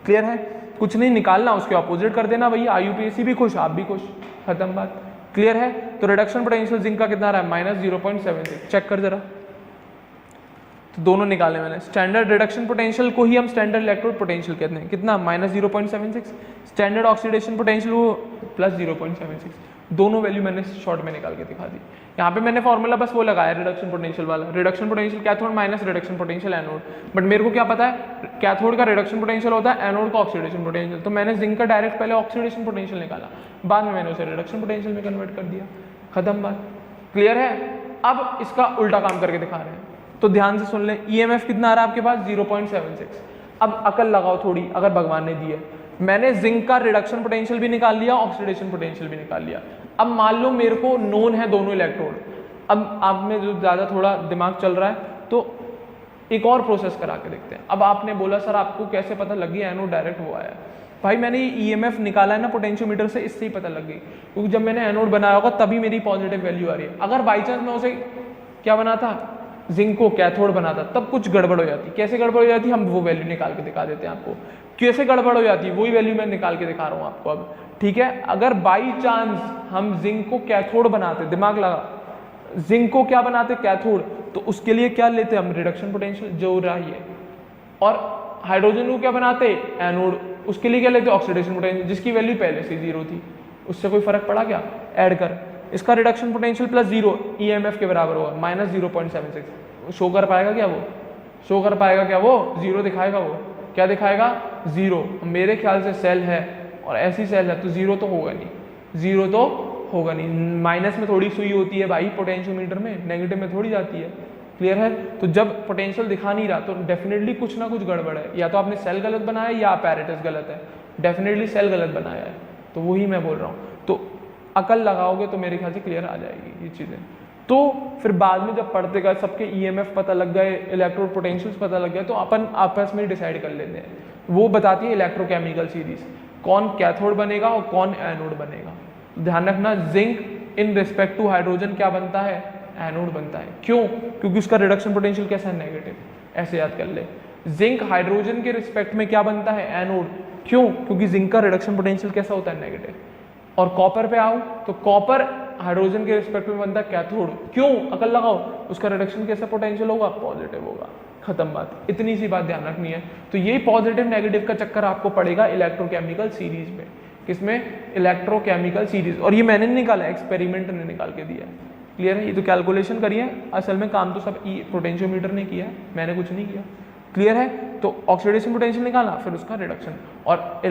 क्लियर है? कुछ नहीं निकालना, उसके ऑपोजिट कर देना भैया, IUPAC भी खुश आप भी खुश, खत्म बात। क्लियर है? तो रिडक्शन पोटेंशियल जिंक का कितना आ रहा है? -0.76। चेक कर जरा, तो दोनों निकाले मैंने। स्टैंडर्ड रिडक्शन पोटेंशियल को ही हम स्टैंडर्ड इलेक्ट्रोड पोटेंशियल कहते हैं, कितना? -0.76। स्टैंडर्ड ऑक्सीडेशन पोटेंशियल वो +0.76। दोनों वैल्यू मैंने शॉर्ट में निकाल के दिखा दी। यहाँ पे मैंने फॉर्मूला बस वो लगाया रिडक्शन पोटेंशियल वाला, reduction potential cathode minus reduction potential anode. But मेरे को क्या पता है, कैथोड का रिडक्शन पोटेंशियल होता है, एनोड का ऑक्सीडेशन पोटेंशियल। तो मैंने जिंक का डायरेक्ट पहले ऑक्सीडेशन पोटेंशियल निकाला, बाद में मैंने उसे रिडक्शन पोटेंशियल में कन्वर्ट कर दिया, खत्म बात। क्लियर है? अब इसका उल्टा काम करके दिखा रहे हैं, तो ध्यान से सुन लें। EMF कितना आ रहा है आपके पास? 0.76। अब अकल लगाओ थोड़ी, अगर भगवान ने दी है। मैंने जिंक का रिडक्शन पोटेंशियल भी निकाल लिया, ऑक्सीडेशन पोटेंशियल भी निकाल लिया। अब मान लो मेरे को नोन है दोनों इलेक्ट्रोड। अब आप में जो ज़्यादा थोड़ा दिमाग चल रहा है तो एक और प्रोसेस करा के देखते हैं। अब आपने बोला सर आपको कैसे पता लग गया एनोड डायरेक्ट वो आया? भाई मैंने ये EMF निकाला है ना पोटेंशियोमीटर से, इससे ही पता लग गई, क्योंकि जब मैंने एनोड बनाया होगा तभी मेरी पॉजिटिव वैल्यू आ रही है। अगर बाई चांस मैं उसे क्या बनाता, जिंक को कैथोड बनाता, तब कुछ गड़बड़ हो जाती। कैसे गड़बड़ हो जाती? हम वो वैल्यू निकाल के दिखा देते हैं आपको। कैसे गड़बड़ हो जाती है वही वैल्यू मैं निकाल के दिखा रहा हूँ आपको अब, ठीक है? अगर बाई चांस हम जिंक को कैथोड बनाते, दिमाग लगा, जिंक को क्या बनाते? कैथोड, तो उसके लिए क्या लेते हम? रिडक्शन पोटेंशियल जो हो रहा है। और हाइड्रोजन को क्या बनाते? एनोड, उसके लिए क्या लेते? ऑक्सीडेशन पोटेंशियल, जिसकी वैल्यू पहले से 0 थी। उससे कोई फर्क पड़ा क्या? ऐड कर, इसका रिडक्शन पोटेंशियल +0 EMF के बराबर होगा, -0.76। शो कर पाएगा क्या वो? शो कर पाएगा क्या वो? 0 दिखाएगा वो, क्या दिखाएगा? 0। मेरे ख्याल से सेल है और ऐसी सेल है तो 0 तो होगा नहीं, 0 तो होगा नहीं। माइनस में थोड़ी सुई होती है भाई पोटेंशियोमीटर में, नेगेटिव में थोड़ी जाती है। क्लियर है? तो जब पोटेंशियल दिखा नहीं रहा तो डेफिनेटली कुछ ना कुछ गड़बड़ है, या तो आपने सेल गलत बनाया या अपैरेटस गलत है। डेफिनेटली सेल गलत बनाया है, तो वही मैं बोल रहा हूँ। तो अकल लगाओगे तो मेरे ख्याल से क्लियर आ जाएगी ये चीज़ें। तो फिर बाद में जब पढ़ते गए सबके EMF पता लग गए, इलेक्ट्रोड पोटेंशियल्स पता लग गए, तो अपन आपस में डिसाइड कर लेते हैं। वो बताती है इलेक्ट्रोकेमिकल सीरीज, कौन कैथोड बनेगा और कौन एनोड बनेगा। ध्यान रखना, zinc in respect to hydrogen क्या बनता है? एनोड बनता है। क्यों? क्योंकि उसका रिडक्शन पोटेंशियल कैसा है? नेगेटिव। ऐसे याद कर ले, जिंक हाइड्रोजन के रिस्पेक्ट में क्या बनता है? एनोड। क्यों? क्योंकि जिंक का रिडक्शन पोटेंशियल कैसा होता है? नेगेटिव। और कॉपर पे आओ तो कॉपर हाइड्रोजन के रिस्पेक्ट में बनता है कैथोड। क्यों? अकल लगाओ, उसका रिडक्शन कैसा पोटेंशियल होगा? पॉजिटिव होगा, खत्म बात। इतनी सी बात ध्यान रखनी है। तो यही पॉजिटिव नेगेटिव का चक्कर आपको पड़ेगा इलेक्ट्रोकेमिकल सीरीज में। किसमें? Electrochemical series. और ये मैंने नहीं निकाला, एक्सपेरिमेंट ने निकाल के दिया है। क्लियर है? ये तो कैलकुलेशन करी है, असल में काम तो सब पोटेंशियोमीटर ने किया है, मैंने कुछ नहीं किया। क्लियर है? तो ऑक्सीडेशन पोटेंशियल निकाला, फिर उसका रिडक्शन। और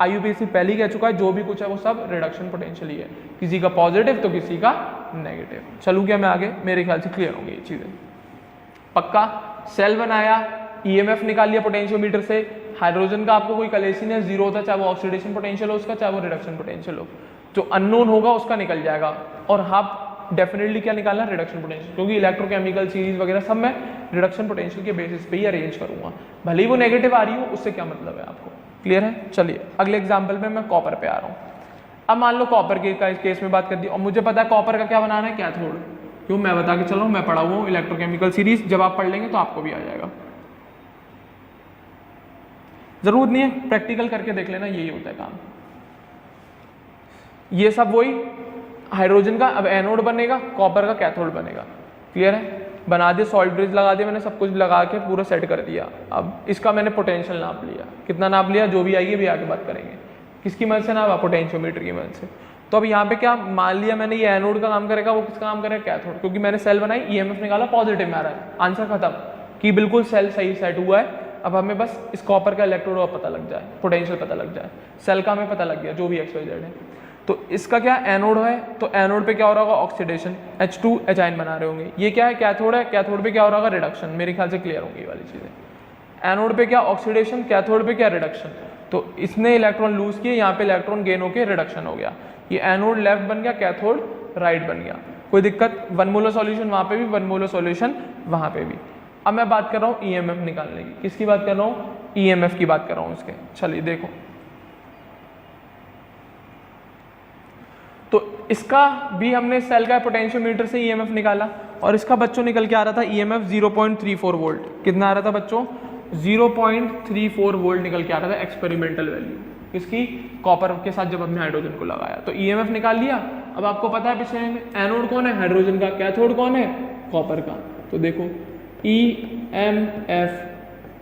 IUPAC पहले ही कह चुका है जो भी कुछ है वो सब रिडक्शन पोटेंशियल ही है, किसी का पॉजिटिव तो किसी का नेगेटिव। चलूँ क्या मैं आगे? मेरे ख्याल से क्लियर होंगी ये चीज़ें। पक्का? सेल बनाया, EMF निकाल लिया पोटेंशियोमीटर से, हाइड्रोजन का आपको कोई कलेसिन 0 होता है, चाहे वो ऑक्सीडेशन पोटेंशियल हो उसका, चाहे वो रिडक्शन पोटेंशियल हो। जो अननोन होगा उसका निकल जाएगा। और हाँ डेफिनेटली क्या निकालना? रिडक्शन पोटेंशियल, क्योंकि इलेक्ट्रोकेमिकल सीरीज वगैरह सब मैं रिडक्शन पोटेंशियल के बेसिस पे ही अरेंज करूंगा, भले ही वो नेगेटिव आ रही हो, उससे क्या मतलब है आपको। क्लियर है? चलिए अगले एग्जांपल में मैं कॉपर पे आ रहा हूँ। अब मान लो कॉपर के केस में बात कर दी, और मुझे पता है कॉपर का क्या बनाना है? कैथोड। क्यों? मैं बता के चल रहा हूँ, मैं पढ़ा हुआ हूँ इलेक्ट्रोकेमिकल सीरीज, जब आप पढ़ लेंगे तो आपको भी आ जाएगा। जरूरत नहीं है, प्रैक्टिकल करके देख लेना, यही होता है काम। ये सब वही हाइड्रोजन का अब एनोड बनेगा, कॉपर का कैथोड बनेगा। क्लियर है? बना दिया, सॉल्ट ब्रिज लगा दिया मैंने, सब कुछ लगा के पूरा सेट कर दिया। अब इसका मैंने पोटेंशियल नाप लिया, कितना नाप लिया? जो भी आएगी अभी आगे बात करेंगे। किसकी मदद से नापा? पोटेंशियोमीटर की मदद से। तो अब यहाँ पे क्या मान लिया मैंने, ये एनोड का काम करेगा, वो किसका काम करेगा? कैथोड। क्योंकि मैंने सेल बनाई, EMF निकाला, पॉजिटिव में आ रहा है, आंसर खत्म कि बिल्कुल सेल सही सेट हुआ है। अब हमें बस इस कॉपर का इलेक्ट्रोड पता लग जाए, पोटेंशियल पता लग जाए, सेल का हमें पता लग गया जो भी XYZ है। तो इसका क्या एनोड है, तो एनोड पे क्या हो रहा होगा? ऑक्सीडेशन, H2H बना रहे होंगे। ये क्या है? कैथोड है, कैथोड पे क्या हो रहा होगा? रिडक्शन। मेरे ख्याल से क्लियर होंगी ये वाली चीज़ें। एनोड पे क्या? ऑक्सीडेशन, कैथोड पे क्या? रिडक्शन। तो इसने इलेक्ट्रॉन लूज किए, यहाँ पे इलेक्ट्रॉन गेन होके रिडक्शन हो गया। ये एनोड लेफ्ट बन गया, कैथोड राइट बन गया। कोई दिक्कत? 1 मोलर सॉल्यूशन वहाँ पे भी, 1 मोलर सॉल्यूशन वहाँ पे भी। अब मैं बात कर रहा हूँ ईएमएफ निकालने की। किसकी बात कर रहा हूँ? ईएमएफ की बात कर रहा हूँ इसके। चलिए देखो, तो इसका भी हमने सेल का पोटेंशियोमीटर से ईएमएफ निकाला और इसका बच्चों निकल के आ रहा था ईएमएफ 0.34 वोल्ट। कितना आ रहा था बच्चों? 0.34 वोल्ट निकल के आ रहा था एक्सपेरिमेंटल वैल्यू। किसकी? कॉपर के साथ जब हमने हाइड्रोजन को लगाया तो ईएमएफ निकाल लिया। अब आपको पता है पिछले में एनोड कौन है? हाइड्रोजन का। कैथोड कौन है? कॉपर का। तो देखो ईएमएफ,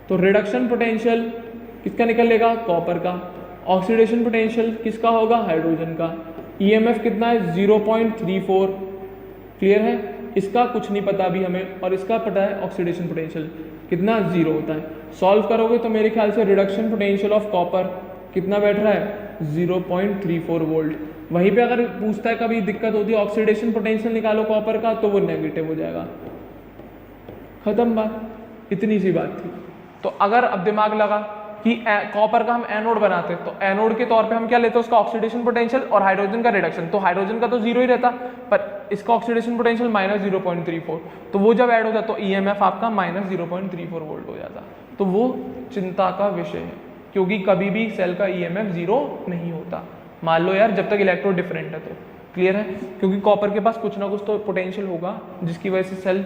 तो रिडक्शन पोटेंशियल किसका निकलेगा? कॉपर का। ऑक्सीडेशन पोटेंशियल किसका होगा? हाइड्रोजन का। ईएमएफ कितना है? 0.34। क्लियर है? इसका कुछ नहीं पता अभी हमें, और इसका पता है ऑक्सीडेशन पोटेंशियल कितना? 0 होता है। सॉल्व करोगे तो मेरे ख्याल से रिडक्शन पोटेंशियल ऑफ कॉपर कितना बैठ रहा है? 0.34 वोल्ट। वहीं पे अगर पूछता है कभी दिक्कत होती है ऑक्सीडेशन पोटेंशियल निकालो कॉपर का, तो वो नेगेटिव हो जाएगा। खत्म बात, इतनी सी बात थी। तो अगर अब दिमाग लगा कि कॉपर का हम एनोड बनाते हैं, तो एनोड के तौर पे हम क्या लेते हैं? उसका ऑक्सीडेशन पोटेंशियल और हाइड्रोजन का रिडक्शन। तो हाइड्रोजन का तो 0 ही रहता, पर इसका ऑक्सीडेशन पोटेंशियल -0.34। तो वो जब ऐड होता तो ईएमएफ आपका -0.34 वोल्ट हो जाता। तो वो चिंता का विषय है, क्योंकि कभी भी सेल का ईएमएफ 0 नहीं होता। मान लो यार, जब तक इलेक्ट्रोड डिफरेंट है तो। क्लियर है? क्योंकि कॉपर के पास कुछ ना कुछ तो पोटेंशियल होगा जिसकी वजह से सेल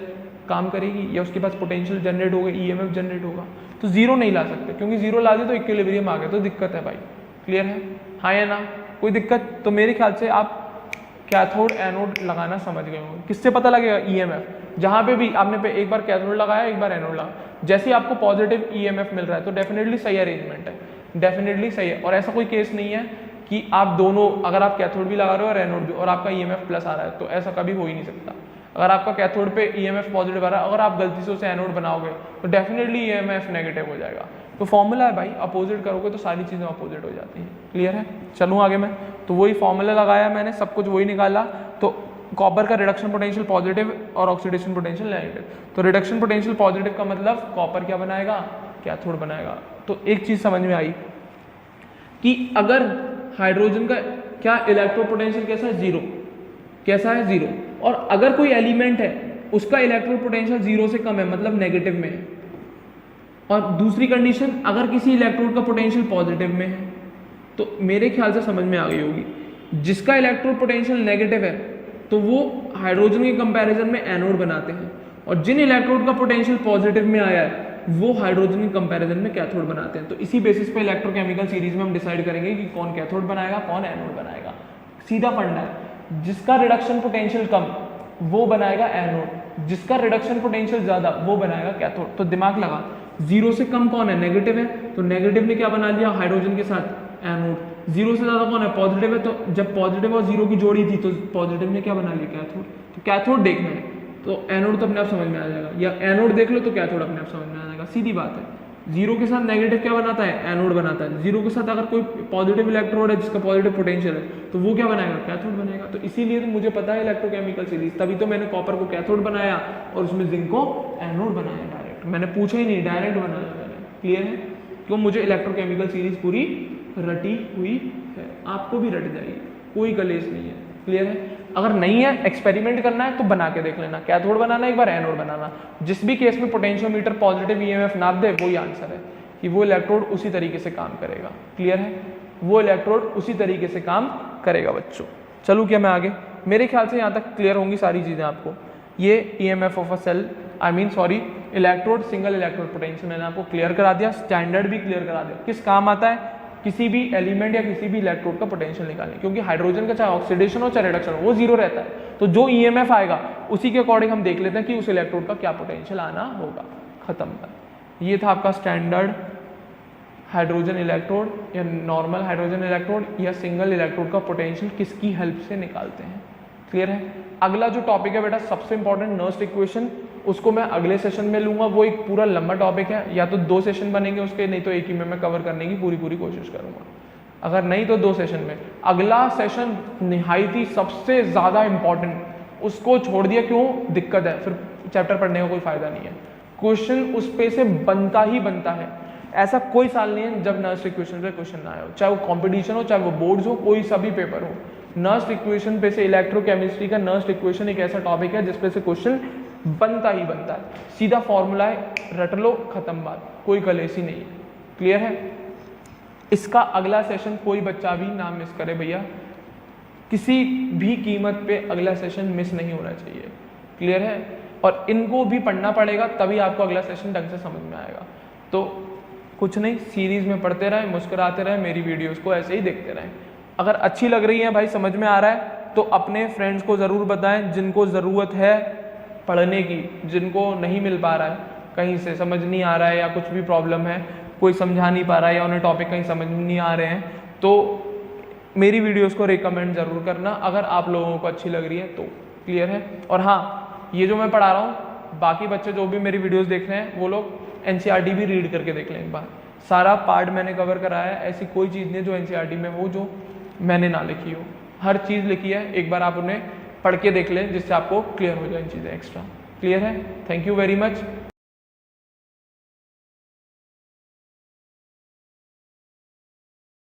काम करेगी, या उसके पास पोटेंशियल जनरेट होगा, ईएमएफ जनरेट होगा। तो 0 नहीं ला सकते, क्योंकि 0 ला दी तो इक्विलिब्रियम आ गया, तो दिक्कत है भाई। क्लियर है? हाँ या ना? कोई दिक्कत? तो मेरे ख्याल से आप कैथोड एनोड लगाना समझ गए होंगे। किससे पता लगेगा? ईएमएफ। जहाँ पे भी आपने एक बार कैथोड लगाया, एक बार एनोड लगाया, जैसे ही आपको पॉजिटिव ईएमएफ मिल रहा है तो डेफिनेटली सही अरेंजमेंट है, डेफिनेटली सही है। और ऐसा कोई केस नहीं है कि आप दोनों, अगर आप कैथोड भी लगा रहे हो और एनोड भी, और आपका ईएमएफ प्लस आ रहा है, तो ऐसा कभी हो ही नहीं सकता। अगर आपका कैथोड पे ईएमएफ पॉजिटिव आ रहा है, अगर आप गलती से उसे एनोड बनाओगे तो डेफिनेटली ईएमएफ नेगेटिव हो जाएगा। तो फॉर्मूला है भाई, अपोजिट करोगे तो सारी चीज़ें अपोजिट हो जाती हैं। क्लियर है? चलूँ आगे मैं। तो वही फॉर्मूला लगाया मैंने, सब कुछ वही निकाला। तो कॉपर का रिडक्शन पोटेंशियल पॉजिटिव और ऑक्सीडेशन पोटेंशियल नेगेटिव। तो रिडक्शन पोटेंशियल पॉजिटिव का मतलब कॉपर क्या बनाएगा? कैथोड बनाएगा। तो एक चीज़ समझ में आई कि अगर हाइड्रोजन का क्या इलेक्ट्रो पोटेंशियल कैसा है? 0। कैसा है? 0। और अगर कोई एलिमेंट है उसका इलेक्ट्रो पोटेंशियल 0 से कम है, मतलब नेगेटिव में है, और दूसरी कंडीशन अगर किसी इलेक्ट्रोड का पोटेंशियल पॉजिटिव में है, तो मेरे ख्याल से समझ में आ गई होगी, जिसका इलेक्ट्रोड पोटेंशियल नेगेटिव है तो वो हाइड्रोजन के कंपैरिजन में एनोड बनाते हैं, और जिन इलेक्ट्रोड का पोटेंशियल पॉजिटिव में आया है वो हाइड्रोजन के कंपैरिजन में कैथोड बनाते हैं। तो इसी बेसिस पे इलेक्ट्रोकेमिकल सीरीज में हम डिसाइड करेंगे कि कौन कैथोड बनाएगा, कौन एनोड बनाएगा। सीधा फंडा है। जिसका रिडक्शन पोटेंशियल कम वो बनाएगा एनोड, जिसका रिडक्शन पोटेंशियल ज्यादा वो बनाएगा कैथोड। तो दिमाग लगा, 0 से कम कौन है? नेगेटिव है, तो नेगेटिव ने क्या बना लिया? हाइड्रोजन के साथ एनोड। 0 से ज्यादा कौन है? पॉजिटिव है, तो जब पॉजिटिव और 0 की जोड़ी थी तो पॉजिटिव ने क्या बना लिया? कैथोड। तो कैथोड देखना है तो एनोड तो अपने आप समझ में आ जाएगा, या एनोड देख लो तो कैथोड अपने आप समझ में आ जाएगा। सीधी बात है। 0 के साथ नेगेटिव क्या बनाता है? एनोड बनाता है। 0 के साथ अगर कोई पॉजिटिव इलेक्ट्रोड है जिसका पॉजिटिव पोटेंशियल है तो वो क्या बनाएगा? कैथोड बनाएगा। तो इसीलिए तो मुझे पता है इलेक्ट्रोकेमिकल सीरीज, तभी तो मैंने कॉपर को कैथोड बनाया और उसमें जिंक को एनोड बनाया डायरेक्ट। मैंने पूछा ही नहीं, डायरेक्ट बनाया मैंने। क्लियर है? क्यों? मुझे इलेक्ट्रोकेमिकल सीरीज पूरी रटी हुई है, आपको भी रट जाएगी, कोई कलेश नहीं है। क्लियर है? अगर नहीं है, एक्सपेरिमेंट करना है तो बना के देख लेना, कैथोड बनाना, एक बार एनोड बनाना। जिस भी केस में पोटेंशियोमीटर पॉजिटिव ईएमएफ नाप दे वही आंसर है कि वो इलेक्ट्रोड उसी तरीके से काम करेगा। क्लियर है? वो इलेक्ट्रोड उसी तरीके से काम करेगा बच्चों। चलूँ क्या मैं आगे? मेरे ख्याल से यहाँ तक क्लियर होंगी सारी चीज़ें आपको। ये EMF of a cell, electrode, single electrode potential मैंने आपको क्लियर करा दिया, स्टैंडर्ड भी क्लियर करा दिया। किस काम आता है? किसी भी एलिमेंट या किसी भी इलेक्ट्रोड का पोटेंशियल निकालने, क्योंकि हाइड्रोजन का चाहे ऑक्सीडेशन हो चाहे रिडक्शन हो वो 0 रहता है। तो जो ईएमएफ आएगा उसी के अकॉर्डिंग हम देख लेते हैं कि उस इलेक्ट्रोड का क्या पोटेंशियल आना होगा। खत्म बात। ये था आपका स्टैंडर्ड हाइड्रोजन इलेक्ट्रोड या नॉर्मल हाइड्रोजन इलेक्ट्रोड या सिंगल इलेक्ट्रोड का पोटेंशियल किसकी हेल्प से निकालते हैं। क्लियर है? अगला जो टॉपिक है बेटा सबसे इंपॉर्टेंट, नर्स्ट इक्वेशन, उसको मैं अगले सेशन में लूंगा। वो एक पूरा लंबा टॉपिक है, या तो 2 सेशन बनेंगे उसके, नहीं तो एक ही में मैं कवर करने की पूरी कोशिश करूंगा। अगर नहीं तो 2 सेशन में। अगला सेशन निहायती सबसे ज़्यादा इंपॉर्टेंट, उसको छोड़ दिया क्यों? दिक्कत है, फिर चैप्टर पढ़ने का कोई फायदा नहीं है। क्वेश्चन उस पे से बनता ही बनता है। ऐसा कोई साल नहीं है जब नर्स्ट इक्वेशन पे क्वेश्चन ना आए हो, चाहे वो कंपटीशन हो, चाहे वो बोर्ड्स हो, कोई सा भी पेपर हो। नर्स्ट इक्वेशन पे से, इलेक्ट्रोकेमिस्ट्री का नर्स्ट इक्वेशन एक ऐसा टॉपिक है जिसपे से क्वेश्चन बनता ही बनता है, सीधा फॉर्मूला है, रट लो, खत्म बात, कोई कलेसी नहीं है। क्लियर है? इसका अगला सेशन कोई बच्चा भी ना मिस करे भैया, किसी भी कीमत पे अगला सेशन मिस नहीं होना चाहिए। क्लियर है? और इनको भी पढ़ना पड़ेगा, तभी आपको अगला सेशन ढंग से समझ में आएगा। तो कुछ नहीं, सीरीज में पढ़ते रहें, मुस्कुराते रहें, मेरी वीडियोस को ऐसे ही देखते रहें। अगर अच्छी लग रही है भाई, समझ में आ रहा है, तो अपने फ्रेंड्स को ज़रूर बताएं जिनको ज़रूरत है पढ़ने की, जिनको नहीं मिल पा रहा है, कहीं से समझ नहीं आ रहा है या कुछ भी प्रॉब्लम है, कोई समझा नहीं पा रहा है या उन्हें टॉपिक कहीं समझ नहीं आ रहे हैं, तो मेरी वीडियोस को रिकमेंड ज़रूर करना अगर आप लोगों को अच्छी लग रही है तो। क्लियर है? और हाँ, ये जो मैं पढ़ा रहा हूँ, बाकी बच्चे जो भी मेरी वीडियोस देख रहे हैं वो लोग NCERT भी रीड करके देख लें एक बार। सारा पार्ट मैंने कवर कराया है, ऐसी कोई चीज़ नहीं जो NCERT में हो जो मैंने ना लिखी हो, हर चीज़ लिखी है। एक बार आप उन्हें पढ़ के देख लें जिससे आपको क्लियर हो जाए इन चीज़ें एक्स्ट्रा। क्लियर है? Thank you very much.